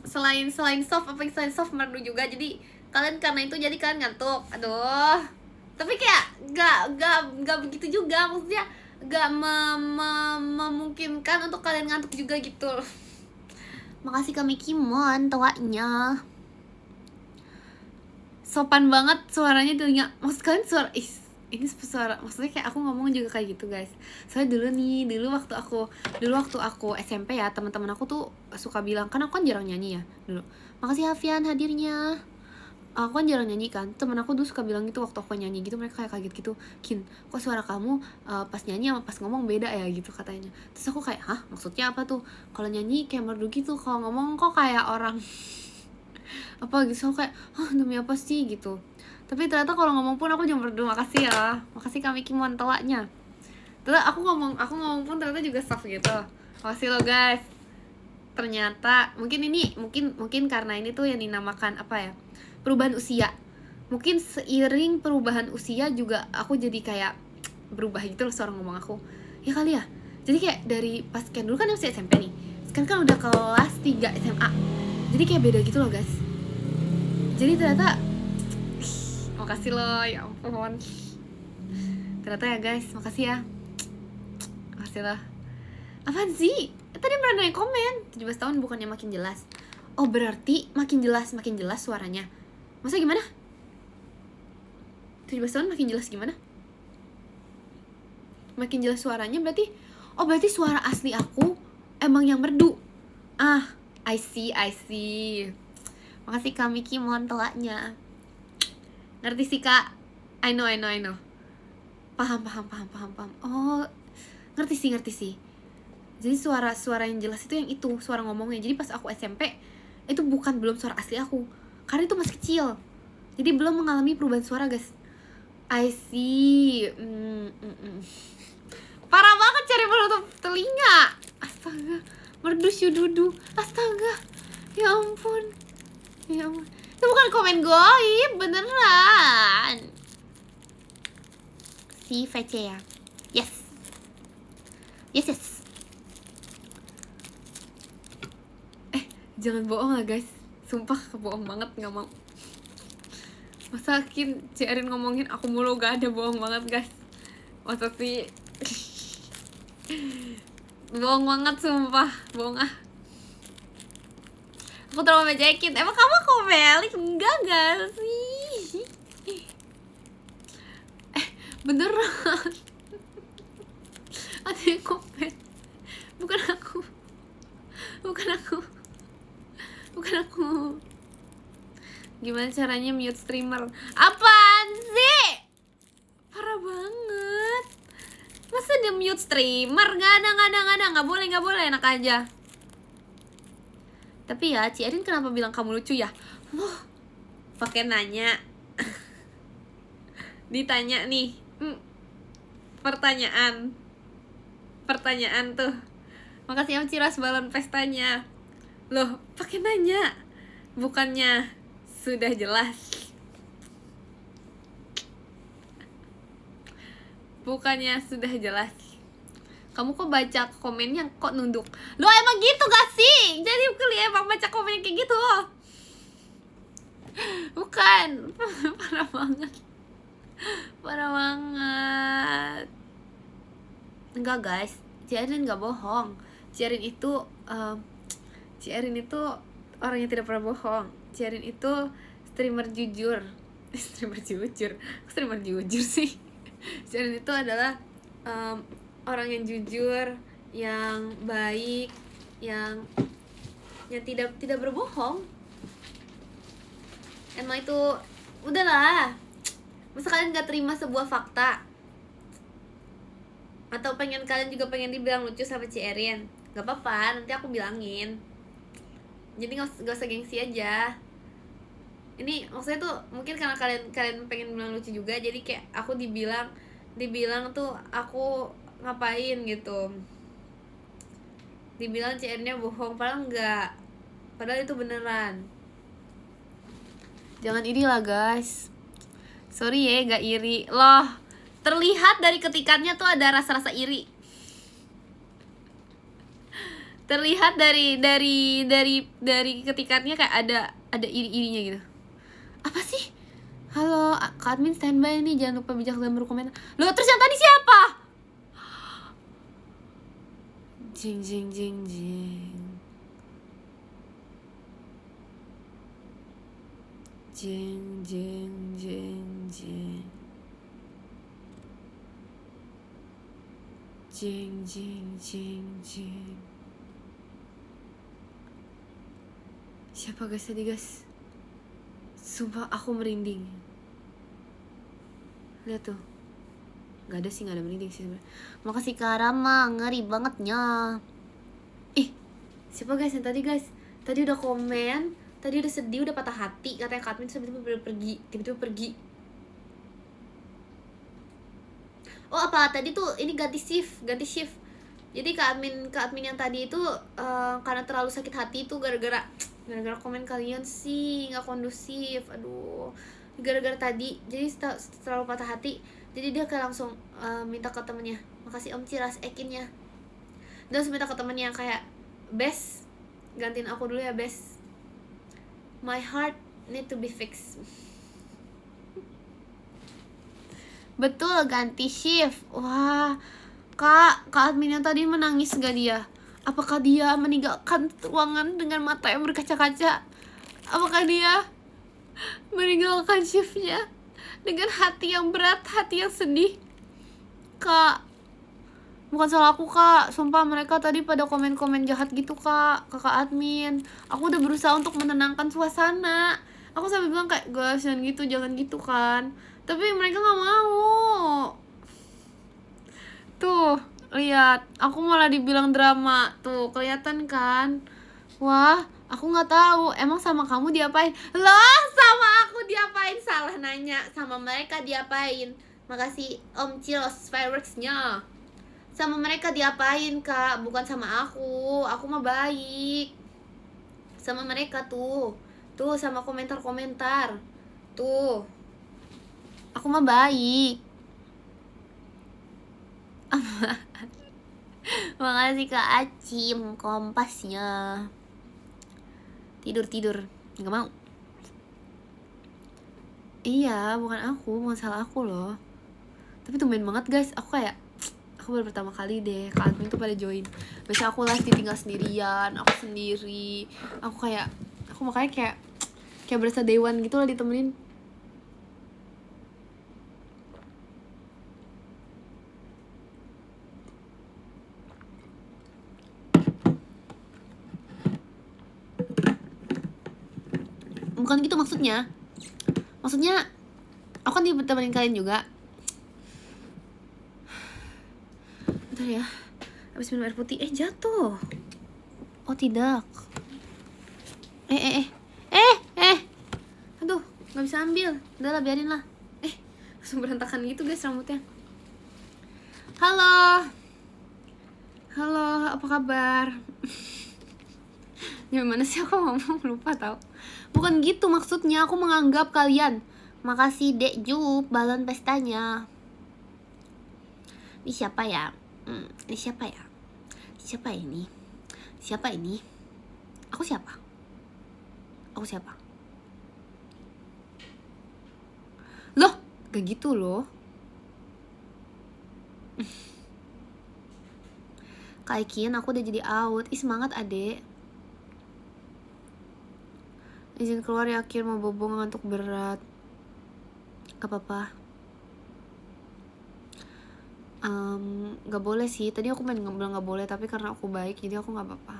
selain soft, apa yang selain soft merdu juga, jadi kalian karena itu jadi kalian ngantuk. Aduh, tapi kayak gak begitu juga, maksudnya gak memungkinkan untuk kalian ngantuk juga gitu. Makasih kami Kimon tawanya, sopan banget suaranya telinga. Maksud kalian suara ini suara, maksudnya kayak aku ngomong juga kayak gitu guys. Soalnya dulu waktu aku SMP ya, teman-teman aku tuh suka bilang, kan aku kan jarang nyanyi ya dulu. Makasih Hafian hadirnya. Aku kan jarang nyanyi kan, temen aku dulu suka bilang gitu waktu aku nyanyi gitu, mereka kayak kaget gitu, Kin, kok suara kamu pas nyanyi sama pas ngomong beda ya gitu katanya. Terus aku kayak, hah maksudnya apa tuh? Kalau nyanyi kayak merdu gitu, kalau ngomong kok kayak orang apa gitu. So kayak, demi apa sih gitu. Tapi ternyata kalau ngomong pun aku juga merdu. Makasih ya, makasih kami Kimon tawanya. Terus aku ngomong pun ternyata juga soft gitu. Makasih lo guys. Ternyata mungkin karena ini tuh yang dinamakan apa ya, perubahan usia. Mungkin seiring perubahan usia juga aku jadi kayak berubah gitu loh suara ngomong aku. Ya kali ya. Jadi kayak dari pas kan dulu kan masih SMP nih, sekarang kan udah kelas 3 SMA. Jadi kayak beda gitu loh guys. Jadi ternyata makasih loh, ya ampun. Ternyata ya guys, makasih ya. Makasih lah. Apaan sih? Tadi pernah nanya komen 17 tahun bukannya makin jelas. Oh berarti makin jelas suaranya. Masa gimana? 17 tahun makin jelas gimana? Makin jelas suaranya berarti berarti suara asli aku emang yang merdu. I see. Makasih Kak Miki, mohon toanya. Ngerti sih Kak. I know. Paham. Oh, ngerti sih. Jadi suara yang jelas itu yang itu, suara ngomongnya. Jadi pas aku SMP itu belum suara asli aku. Karena itu masih kecil. Jadi belum mengalami perubahan suara, guys. I see. Parah banget cari penutup telinga. Astaga. Merdu syududu. Astaga. Ya ampun. Itu bukan komen goib, beneran. Si VC ya. Yes. Jangan bohong lah guys. Sumpah bohong banget, gak mau. Masa Ciarin ngomongin aku mulu, gak ada, bohong banget guys. Masa sih bohong banget, sumpah. Bohong Aku terlalu mejekin. Emang kamu komelik? Enggak gak sih? Beneran. Ada yang komen. Bukan aku. Gimana caranya mute streamer? Apaan sih? Parah banget. Masa dia mute streamer? Gak ada. Gak boleh, enak aja. Tapi ya, Ciarin kenapa bilang kamu lucu ya? Loh, pakai nanya. Ditanya nih. Pertanyaan tuh. Makasih Om Ciras balon pestanya. Loh, pakai nanya. Bukannya sudah jelas. Kamu kok baca komennya kok nunduk? Lo emang gitu gak sih? Jadi emang baca komennya kayak gitu loh. Bukan. Parah banget. Enggak guys, Ciarin gak bohong. Ciarin itu orang yang tidak pernah bohong. Ciarin itu streamer jujur. Streamer jujur sih. Ciarin itu adalah orang yang jujur, yang baik, yang tidak berbohong. Emang itu udahlah. Masa kalian gak terima sebuah fakta? Atau kalian juga pengen dibilang lucu sama Ciarin? Gak apa-apa, nanti aku bilangin. Jadi gak usah gengsi aja. Ini maksudnya tuh mungkin karena kalian pengen bilang lucu juga, jadi kayak aku dibilang tuh aku ngapain gitu. Dibilang CR-nya bohong, padahal enggak. Padahal itu beneran. Jangan iri lah guys. Sorry ya, gak iri. Loh, terlihat dari ketikannya tuh ada rasa-rasa iri. Terlihat dari ketikannya kayak ada iri-irinya gitu. Apa sih? Halo, Kak Admin standby nih, jangan lupa bijak dalam berkomentar. Loh, terus yang tadi siapa? Jing. Siapa guys tadi guys? Sumpah aku merinding. Lihat tuh. Gak ada merinding sih sebenernya. Makasih Kak Rama, ngeri bangetnya. Siapa guys yang tadi guys? Tadi udah komen, tadi udah sedih, udah patah hati, katanya Kak Admin tiba-tiba pergi. Oh apa tadi tuh ini ganti shift. Jadi Kak Admin yang tadi itu karena terlalu sakit hati tuh gara-gara komen kalian sih nggak kondusif. Aduh, gara-gara tadi jadi terlalu patah hati, jadi dia kayak langsung minta ke temennya, makasih Om Ciras ekinnya, dia langsung minta ke temennya kayak, Bes, gantiin aku dulu ya Bes, my heart need to be fixed. Betul, ganti shift. Wah, Kak Admin yang tadi menangis gak dia? Apakah dia meninggalkan ruangan dengan mata yang berkaca-kaca? Apakah dia meninggalkan shiftnya dengan hati yang berat, hati yang sedih. Kak, bukan salah aku kak, sumpah mereka tadi pada komen-komen jahat gitu kak, kakak admin. Aku udah berusaha untuk menenangkan suasana. Aku sampai bilang kayak, guys jangan gitu, jangan gitu kan. Tapi mereka gak mau. Tuh, lihat, aku malah dibilang drama. Tuh, kelihatan kan? Wah, aku nggak tahu. Emang sama kamu diapain? Loh, sama aku diapain? Salah nanya. Sama mereka diapain? Makasih Om Cilos fireworksnya. Sama mereka diapain kak? Bukan sama aku. Aku mah baik. Sama mereka tuh. Tuh sama komentar-komentar. Tuh. Aku mah baik. Makasih Kak Acim kompasnya. Tidur. Nggak mau. Iya, bukan salah aku loh. Tapi tumben banget guys, aku baru pertama kali deh Kak admin tuh pada join. Biasanya aku live ditinggal sendirian, aku sendiri. Aku makanya kayak berasa dewan gitu lah ditemenin. Bukan gitu maksudnya. Maksudnya aku kan ditemenin kalian juga. Bentar ya, habis minum air putih. Jatuh. Oh tidak. Aduh, gak bisa ambil. Udah lah, biarin lah. Langsung berantakan gitu guys rambutnya. Halo, apa kabar? Gimana sih aku ngomong, lupa tau. Bukan gitu maksudnya, aku menganggap kalian. Makasih Dek Jup, balon pestanya. Ini siapa ya? Siapa ini? Aku siapa? Loh, gak gitu loh. Kak Kian, aku udah jadi out. Semangat adek. Izin keluar ya Kian, mau bobo ngantuk berat. Gak apa-apa. Gak boleh sih. Tadi aku bilang gak boleh, tapi karena aku baik jadi aku gak apa-apa.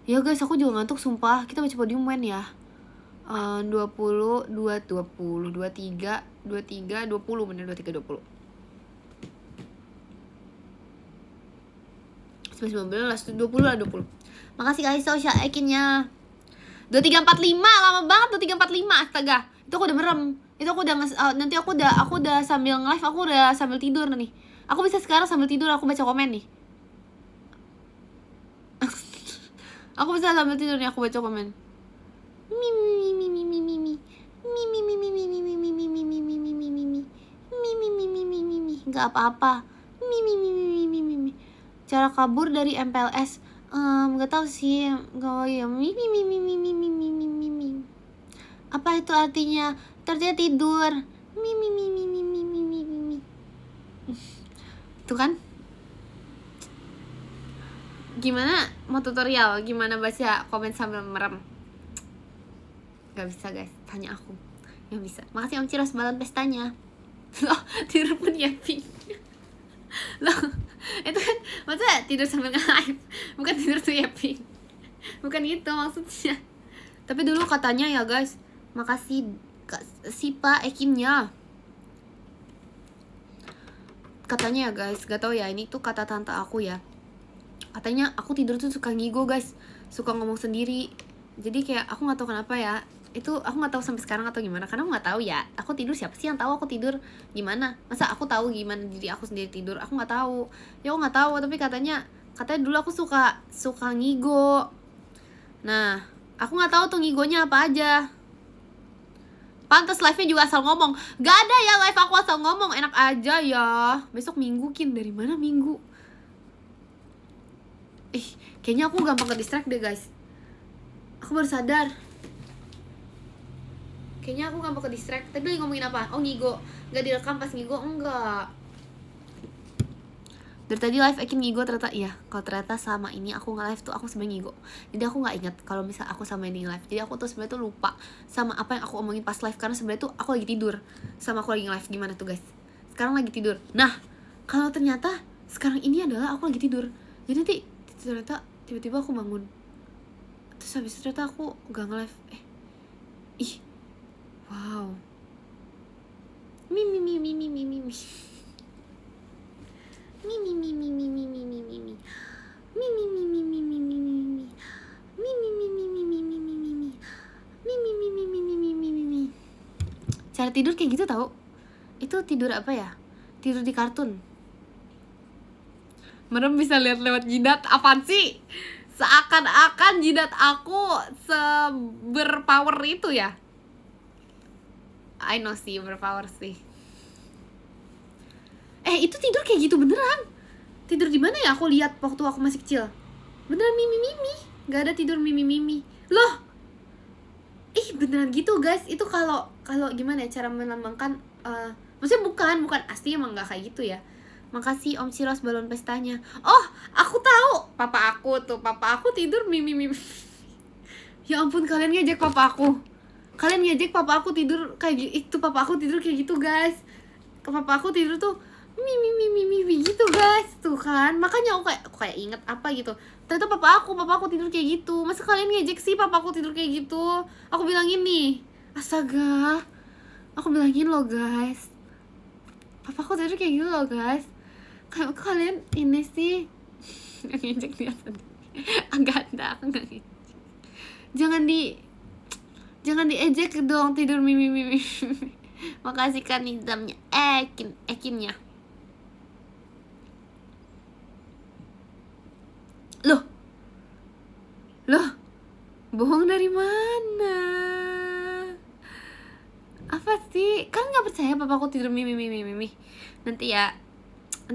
Ya guys, aku juga ngantuk sumpah. Kita baca podium when ya. 20, 23, 20 bener, 23, 20 19, 20 lah, 20. Makasih guys, social ekinnya 2345, lama banget 2345, astaga. Itu aku udah merem. Itu aku udah nanti aku udah sambil nge-live, aku udah sambil tidur nih. Aku bisa sekarang sambil tidur aku baca komen nih. Aku bisa sambil tidur nih aku baca komen. Gak apa-apa. Cara kabur dari MPLS, gak tahu sih. Gak ya. Apa itu artinya? Ternyata tidur. Tuh kan? Gimana mau tutorial? Gimana baca komen sambil merem? Gak bisa guys, tanya aku yang bisa. Makasih Om Ciros balon pestanya. Loh, tidur pun yapping. Loh, itu kan maksudnya tidur sambil nge-live, bukan tidur tuh yapping. Bukan gitu maksudnya. Tapi dulu katanya ya guys, makasih Kak Sipa Ekinnya. Katanya ya guys, gak tau ya, ini tuh kata tante aku ya. Katanya aku tidur tuh suka ngigo guys, suka ngomong sendiri. Jadi kayak aku nggak tahu kenapa ya. Itu aku nggak tahu sampai sekarang atau gimana, karena aku nggak tahu ya. Aku tidur, siapa sih yang tahu aku tidur gimana? Masa aku tahu gimana diri aku sendiri tidur? Aku nggak tahu. Ya aku nggak tahu, tapi katanya dulu aku suka ngigo. Nah, aku nggak tahu tuh ngigonya apa aja. Pantes live-nya juga asal ngomong. Gak ada ya live aku asal ngomong, enak aja ya. Besok Minggu Kin, dari mana Minggu? Kayaknya aku gampang ke distract deh guys. Aku baru sadar. Kayaknya aku gampang ke distract. Tadi lagi ngomongin apa? Oh ngigo. Gak direkam pas ngigo? Enggak. Dari tadi live Ekin ngigo ternyata. Iya, kalau ternyata selama ini aku nge-live tuh aku sebenarnya ngigo. Jadi aku nggak ingat kalau misal aku sama ini live. Jadi aku tuh sebenarnya tuh lupa sama apa yang aku omongin pas live, karena sebenarnya tuh aku lagi tidur sama aku lagi nge-live. Gimana tuh guys? Sekarang lagi tidur. Nah, kalau ternyata sekarang ini adalah aku lagi tidur. Jadi nanti ternyata tiba-tiba aku bangun. Terus habis itu ternyata aku gak nge-live. Ih. Wow. Mimi. Cara tidur kayak gitu tau. Itu tidur apa ya? Tidur di kartun. Merem bisa lihat lewat jidat. Apaan sih? Seakan-akan jidat aku berpower itu ya. I know sih, berpower sih. Itu tidur kayak gitu beneran. Tidur di mana ya? Aku lihat waktu aku masih kecil. Beneran mimi. Gak ada tidur mimi. Loh. Beneran gitu guys. Itu kalau gimana ya cara melambangkan maksudnya bukan asli emang gak kayak gitu ya. Makasih Om Ciros balon pestanya. Oh, aku tahu. Papa aku tidur mimi. Ya ampun, kalian ngejek papa aku. Papa aku tidur kayak gitu. Papa aku tidur kayak gitu guys. Papa aku tidur tuh mimi gitu guys. Tuh kan, makanya aku kayak inget apa gitu. Ternyata papa aku tidur kayak gitu. Masa kalian ngejek sih papa aku tidur kayak gitu? Aku bilangin nih. Astaga. Aku bilangin loh guys. Papa aku tidur kayak gitu loh guys. Kayak kalian ini sih ngejek dia sendiri. Agak ada, aku gak ngejek. Jangan diejek dong tidur mimi. Makasih kan nizamnya. Ekinnya. Loh, bohong dari mana? Apa sih? Kan nggak percaya papa aku tidur mimi. Nanti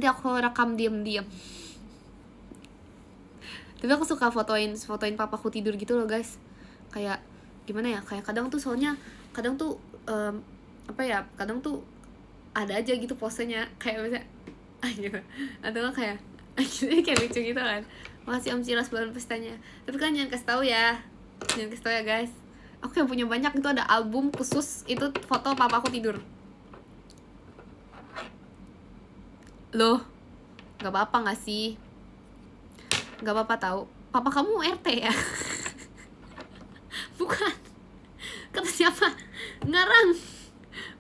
aku rekam diam. Tapi aku suka fotoin papaku tidur gitu loh guys. Kayak gimana ya? Kayak kadang tuh kadang tuh ada aja gitu posenya kayak misalnya gitu. Atau kayak kayak lucu gitu kan. Makasih Om Ciros balon pestanya. Tapi kan jangan kasih tahu ya guys. Aku yang punya banyak, itu ada album khusus itu foto papa aku tidur. Loh, gak apa-apa gak sih? Gak apa-apa tahu. Papa kamu RT ya? Bukan. Kata siapa? Ngarang.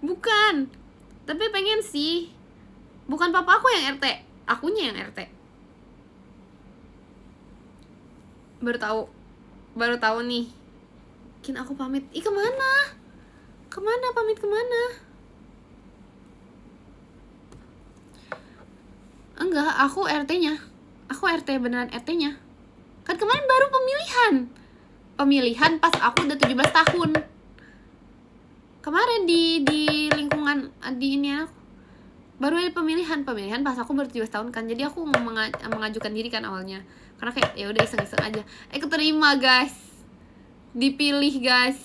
Bukan. Tapi pengen sih. Bukan papa aku yang RT, akunya yang RT. Baru tahu nih. Mungkin aku pamit. Kemana? Pamit kemana? Enggak, aku RT-nya. Aku RT beneran RT-nya. Kan kemarin baru pemilihan pas aku udah 17 tahun. Kemarin di lingkungan di ini aku baru ada pemilihan pas aku baru 17 tahun kan. Jadi aku mengajukan diri kan awalnya. Karena kayak ya udah iseng-iseng aja. Keterima guys. Dipilih guys.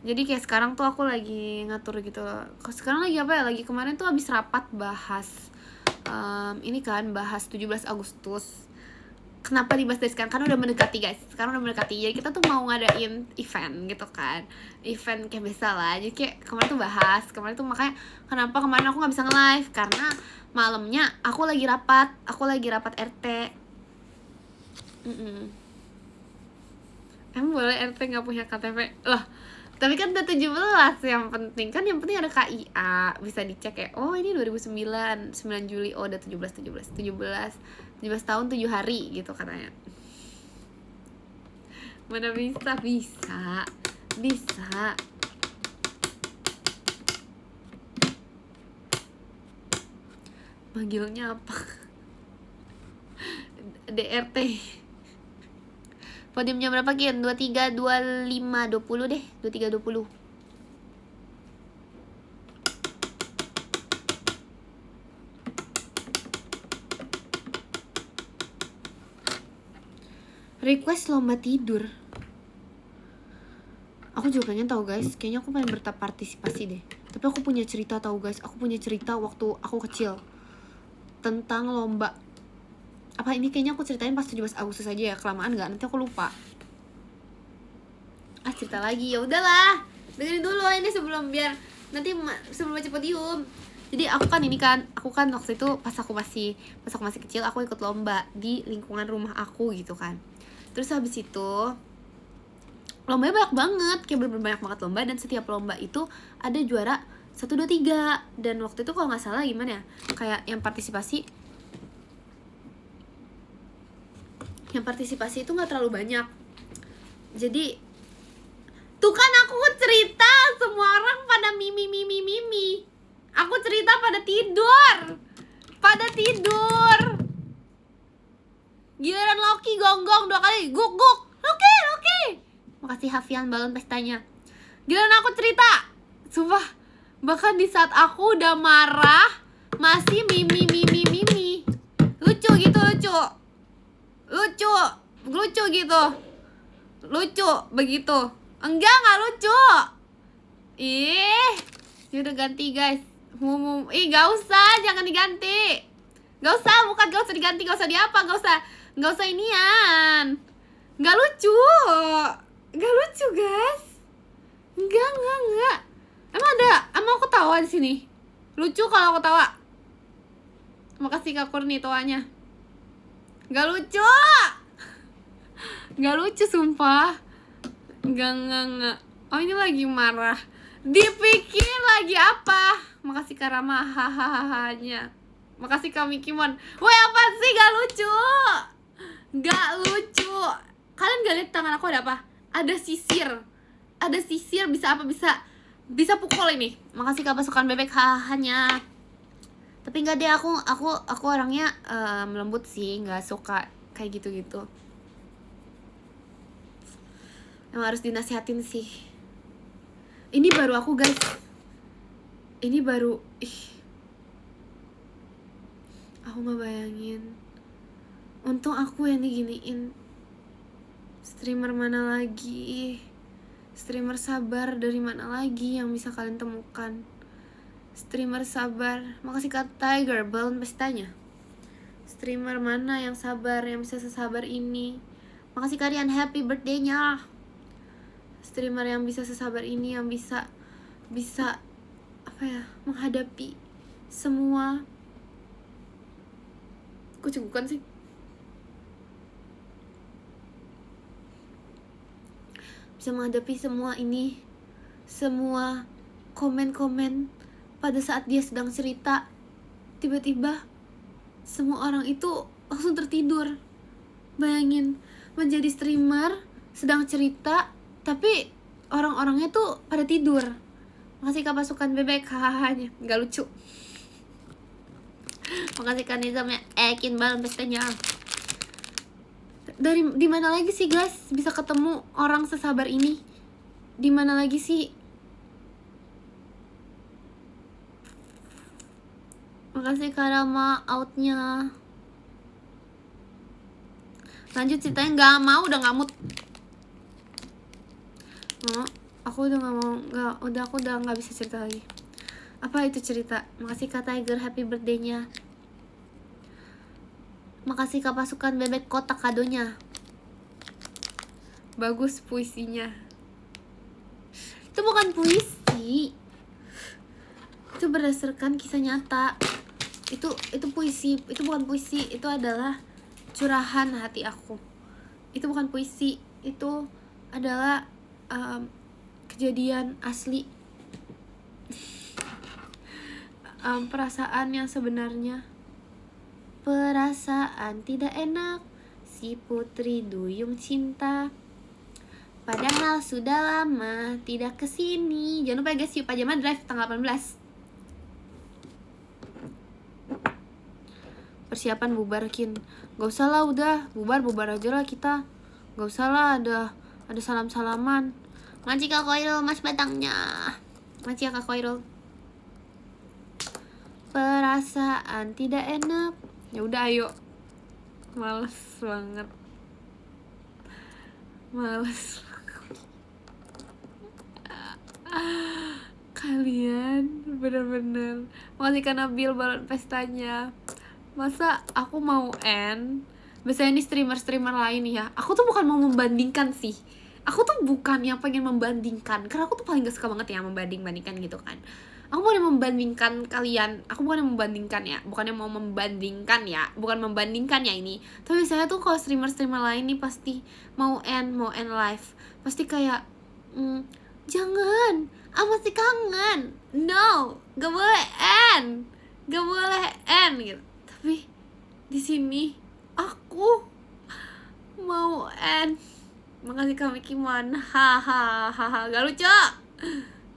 Jadi kayak sekarang tuh aku lagi ngatur gitu loh. Sekarang lagi apa ya? Lagi kemarin tuh habis rapat bahas ini kan, bahas 17 Agustus. Kenapa dibahas dari sekarang? Karena udah mendekati guys. Sekarang udah mendekati. Jadi kita tuh mau ngadain event gitu kan. Event kayak biasa lah. Jadi kayak kemarin tuh bahas. Kemarin tuh makanya kenapa kemarin aku gak bisa nge-live. Karena malamnya aku lagi rapat RT. Emang boleh RT gak punya KTP? Loh, tapi kan udah 17 yang penting ada KIA, bisa dicek ya. Oh ini 2009 Juli, oh udah 17 tahun 7 hari gitu katanya. Mana bisa manggilnya apa? DRT. Podiumnya berapa Kian? 23, 25, 20 deh. 23, 20. Request lomba tidur. Aku juga pengen tahu guys. Kayaknya aku pengen berpartisipasi deh. Tapi aku punya cerita tahu guys. Aku punya cerita waktu aku kecil. tentang lomba. Apa ini kayaknya aku ceritain pas 17 Agustus aja ya, kelamaan nggak? Nanti aku lupa. Cerita lagi, ya udahlah. Dengerin dulu ini sebelum sebelum baca podium. Jadi aku kan waktu itu pas aku masih kecil, aku ikut lomba di lingkungan rumah aku gitu kan. Terus habis itu lombanya banyak banget, kayak bener-bener banyak banget lomba, dan setiap lomba itu ada juara 1, 2, 3. Dan waktu itu kalau nggak salah gimana ya, kayak yang partisipasi itu nggak terlalu banyak. Jadi tuh kan aku cerita, semua orang pada mimi. Aku cerita pada tidur. Giliran Loki gonggong 2 kali, guk. Loki. Makasih Hafian balon pestanya. Giliran aku cerita. Sumpah, bahkan di saat aku udah marah masih mimi. Lucu gitu. Lucu gitu. Lucu begitu. Enggak lucu. Ini udah ganti guys. Gak usah, jangan diganti. Gak usah diganti, gak usah diapa, gak usah inian. Gak lucu guys. Enggak. Emang aku tawa di sini. Lucu kalau aku tawa. Makasih Kak Kurni tawanya. Gak lucu sumpah. Enggak. Oh ini lagi marah. Dipikir lagi apa? Makasih Kak Rama, hahaha. Makasih Kak Mikimon. Woi apa sih gak lucu. Kalian gak lihat tangan aku ada apa? Ada sisir bisa apa, bisa pukul ini. Makasih Kak Pasukan Bebek, hahanya. Tapi enggak deh, aku orangnya lembut sih, nggak suka kayak gitu. Emang harus dinasihatin sih. Ini baru aku guys. Aku nggak bayangin. Untung aku yang diginiin. Streamer mana lagi? Streamer sabar dari mana lagi yang bisa kalian temukan? Streamer sabar. Makasih Kak Tiger balon pestanya. Streamer mana yang sabar, yang bisa sesabar ini? Makasih kalian, happy birthday-nya. Streamer yang bisa sesabar ini, yang bisa apa ya, menghadapi semua. Kok cegukan sih? Bisa menghadapi semua ini, semua komen-komen pada saat dia sedang cerita. Tiba-tiba semua orang itu langsung tertidur. Bayangin, menjadi streamer sedang cerita tapi orang-orangnya tuh pada tidur. Makasih Kak Pasukan Bebek, hahaha, gak lucu. Makasih Kak Nizam ya, ekin balon pestanya. Di mana lagi sih guys bisa ketemu orang sesabar ini? Di mana lagi sih? Makasih Kak Rama outnya. Lanjut ceritanya. Gak mau, udah nggak mood. Aku udah nggak mau, aku udah nggak bisa cerita lagi. Apa itu cerita? Makasih Kak Tiger, happy birthday-nya. Makasih Kak Pasukan Bebek, kotak kadonya. Bagus puisinya. Itu bukan puisi. Itu berdasarkan kisah nyata. Itu puisi, itu bukan puisi, itu adalah curahan hati aku. Itu bukan puisi, itu adalah kejadian asli. Perasaan yang sebenarnya. Perasaan tidak enak, si putri duyung cinta. Padahal sudah lama tidak kesini. Jangan lupa ya guys, yuk Pajama Drive tanggal 18. Persiapan bubarkin. Gak usah lah, udah bubar aja lah kita. Gak usah lah ada salam-salaman. Makasih Kak Koirul, mas batangnya. Makasih ya Kak Koirul. Perasaan tidak enak. Ya udah ayo. Males banget. Kalian bener-bener. Makasih Kak Nabil balon pestanya. Masa aku mau end? Biasanya ini streamer-streamer lain ya. Aku tuh bukan mau membandingkan sih. Aku tuh bukan yang pengen membandingkan, karena aku tuh paling gak suka banget ya membanding-bandingkan gitu kan. Aku bukan membandingkan kalian, aku bukan membandingkan ya, bukannya mau membandingkan ya, bukan membandingkan ya ini. Tapi saya tuh kalau streamer-streamer lain nih pasti mau end live, pasti kayak jangan, aku masih kangen, no, gak boleh end, gak boleh end gitu. Tapi di sini aku mau end. Makasih Kak Mikimon, hahaha, gak lucu.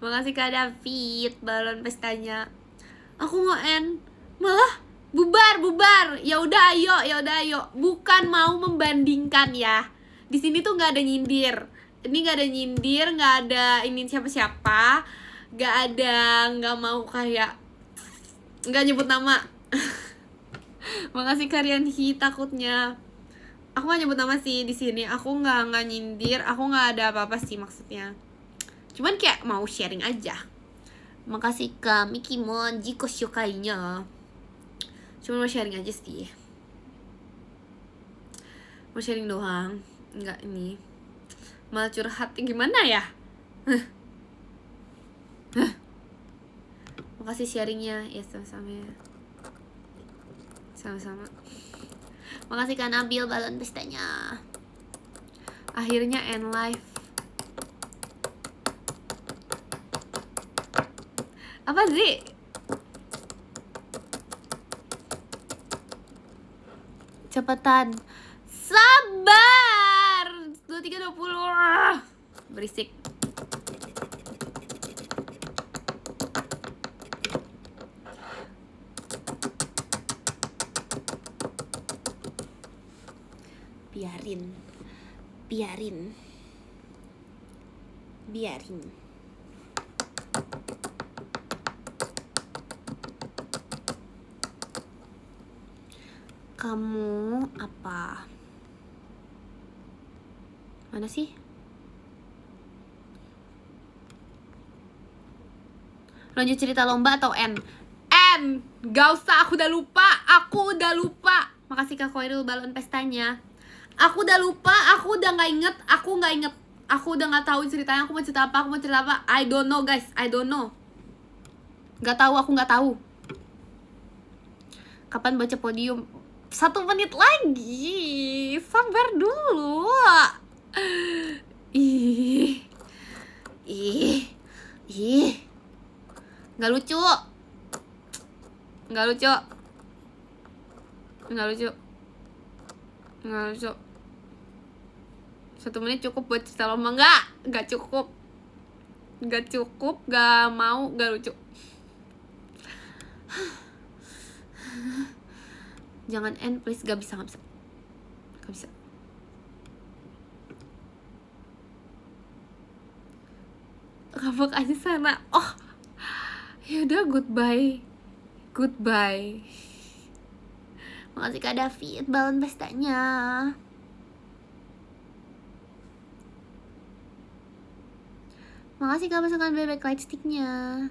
Makasih Kak David, balon pestanya. Aku mau end, malah bubar. Ya udah ayo. Bukan mau membandingkan ya. Di sini tuh nggak ada nyindir. Ini nggak ada nyindir, nggak ada ini siapa-siapa, nggak mau kayak nggak nyebut nama. Makasih Karian Hi, takutnya. Aku gak nyebut nama sih di sini. Aku nggak nyindir. Aku nggak ada apa-apa sih maksudnya. Cuman kayak mau sharing aja. Makasih Kak Mikimon, jiko shokainya. Cuman mau sharing aja sih. Mau sharing doang. Enggak ini. Malah curhat gimana ya? Makasih sharingnya. Ya sama-sama ya. Sama-sama. Makasih Kak Nabil, balon pestanya. Akhirnya end live. Apa sih? Cepetan. Sabar. 23.20. Berisik. Biarin. Kamu apa? Mana sih? Lanjut cerita lomba atau N? Gak usah, aku udah lupa. Makasih Kak Koirul, balon pestanya. Aku udah lupa, aku udah gak inget. Aku udah gak tahu ceritanya, aku mau cerita apa. I don't know guys, I don't know. Aku gak tahu. Kapan baca podium? 1 menit lagi. Sabar dulu. Ih. Gak lucu. 1 menit cukup buat cerita lomba? Gak cukup. Gak mau, gak lucu. Jangan end please, gak bisa. Kabuk aja sana. Oh, yaudah, goodbye. Makasih Kak David, balon pestanya. Makasih Kak pasukan bebek light sticknya.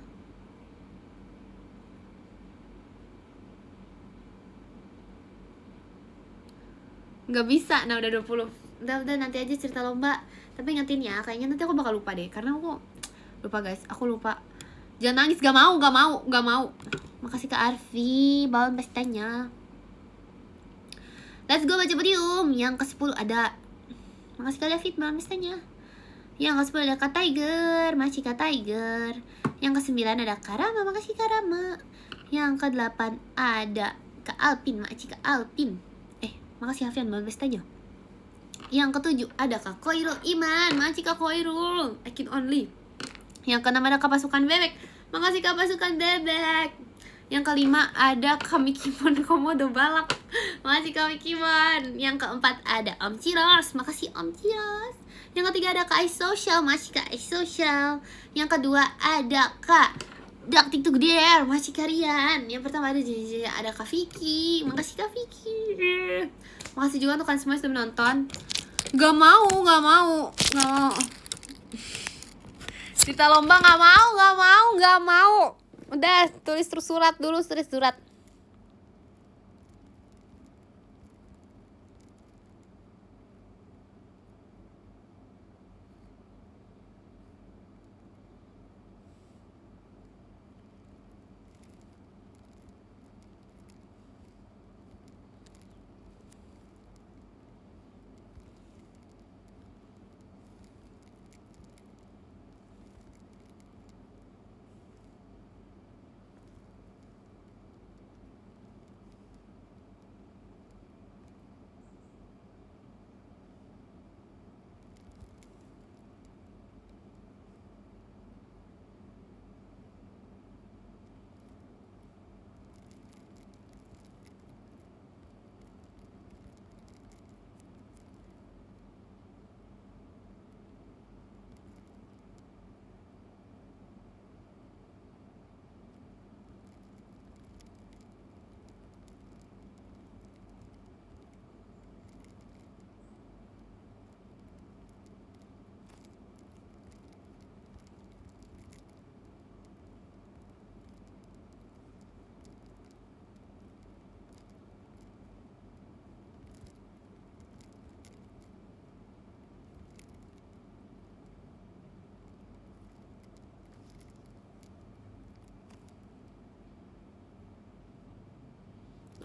Gak bisa, nah udah 20. Udah nanti aja cerita lomba. Tapi ingetin ya, kayaknya nanti aku bakal lupa deh. Karena aku lupa guys, aku lupa. Jangan nangis, gak mau. Makasih Kak Arfi, balon pestanya. Let's go baca podium. Yang ke-10 ada. Makasih Kak David, balon pestanya. Yang ke-10 ada Kak Tiger, makasih Kak Tiger. Yang ke-9 ada Kak Rama, makasih Kak Rama. Yang ke-8 ada Kak Alpin, makasih Kak Alpin. Makasih Hafian, balon pestanya. Yang ke-7 ada Kak Koirul Iman, makasih Kak Koirul, I can only. Yang ke-6 ada Kak Pasukan Bebek, makasih Kak Pasukan Bebek. Yang ke-5 ada Kak Mikimon Komodo Balap, makasih Kak Mikimon. Yang ke-4 ada Om Ciros, makasih Om Ciros. Yang ke-3 ada Kak iSocial, makasih Kak iSocial. Yang kedua ada Kak Dak TikTok Der, makasih kalian. Yang pertama ada Kak Vicky, makasih Kak Vicky. Makasih juga untuk kalian semua yang sudah menonton. Gak mau. Cerita lomba gak mau. Udah, tulis surat dulu.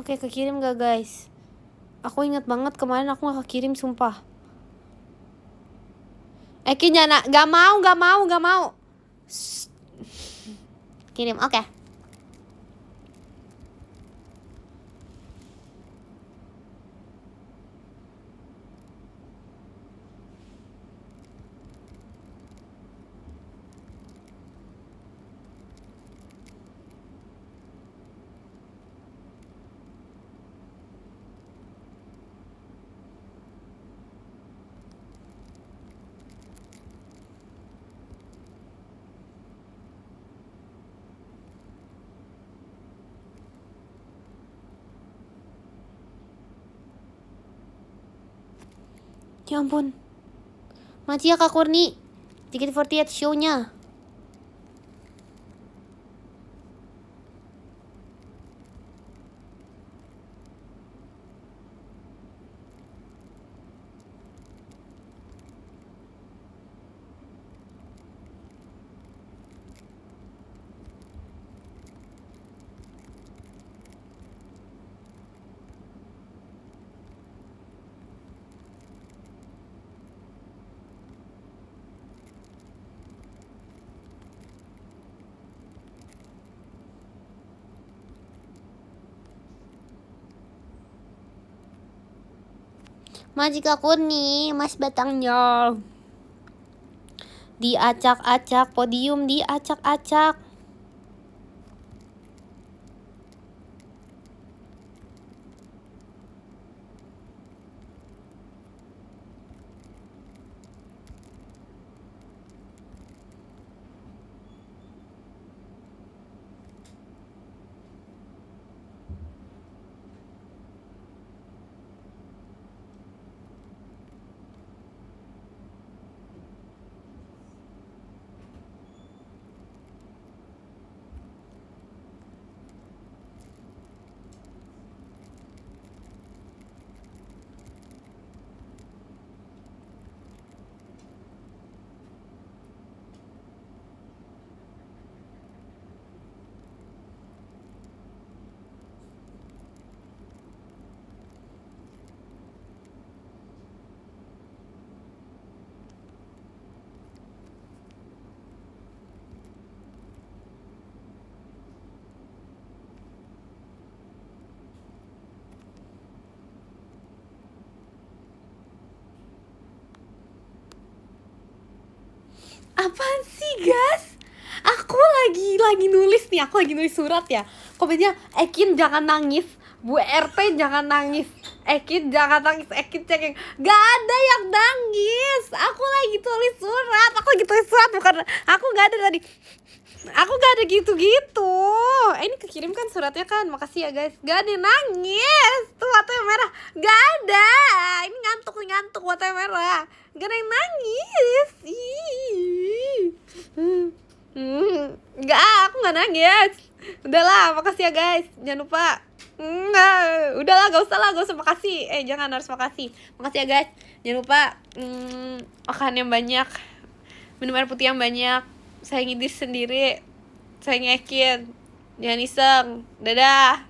Oke, kekirim gak guys? Aku ingat banget kemarin aku gak kekirim, sumpah. Ekin jangan, gak mau. Kirim, oke. Ya ampun. Mati ya Kak Kurni. JKT48 show-nya. Mati Kak Kurni, Mas Batangnya. Diacak-acak, podium diacak-acak. Apaan sih guys? Aku lagi nulis nih, aku lagi nulis surat ya. Komennya, Ekin jangan nangis, Bu RT jangan nangis, Ekin jangan nangis, Ekin cengeng. Gak ada yang nangis. Aku lagi tulis surat, bukan, aku gak ada tadi. Aku gak ada gitu-gitu. Ini kekirim kan suratnya kan, makasih ya guys. Gak ada yang nangis. Tuh matanya merah, gak ada. Ini ngantuk matanya merah. Gak ada yang nangis. Enggak, aku gak nangis. Udahlah, makasih ya guys. Jangan lupa. Udahlah, gak usah makasih. Jangan, harus makasih. Makasih ya guys. Jangan lupa makan yang banyak, minum air putih yang banyak, sayangi diri sendiri, sayangi Ekin, jangan iseng. Dadah.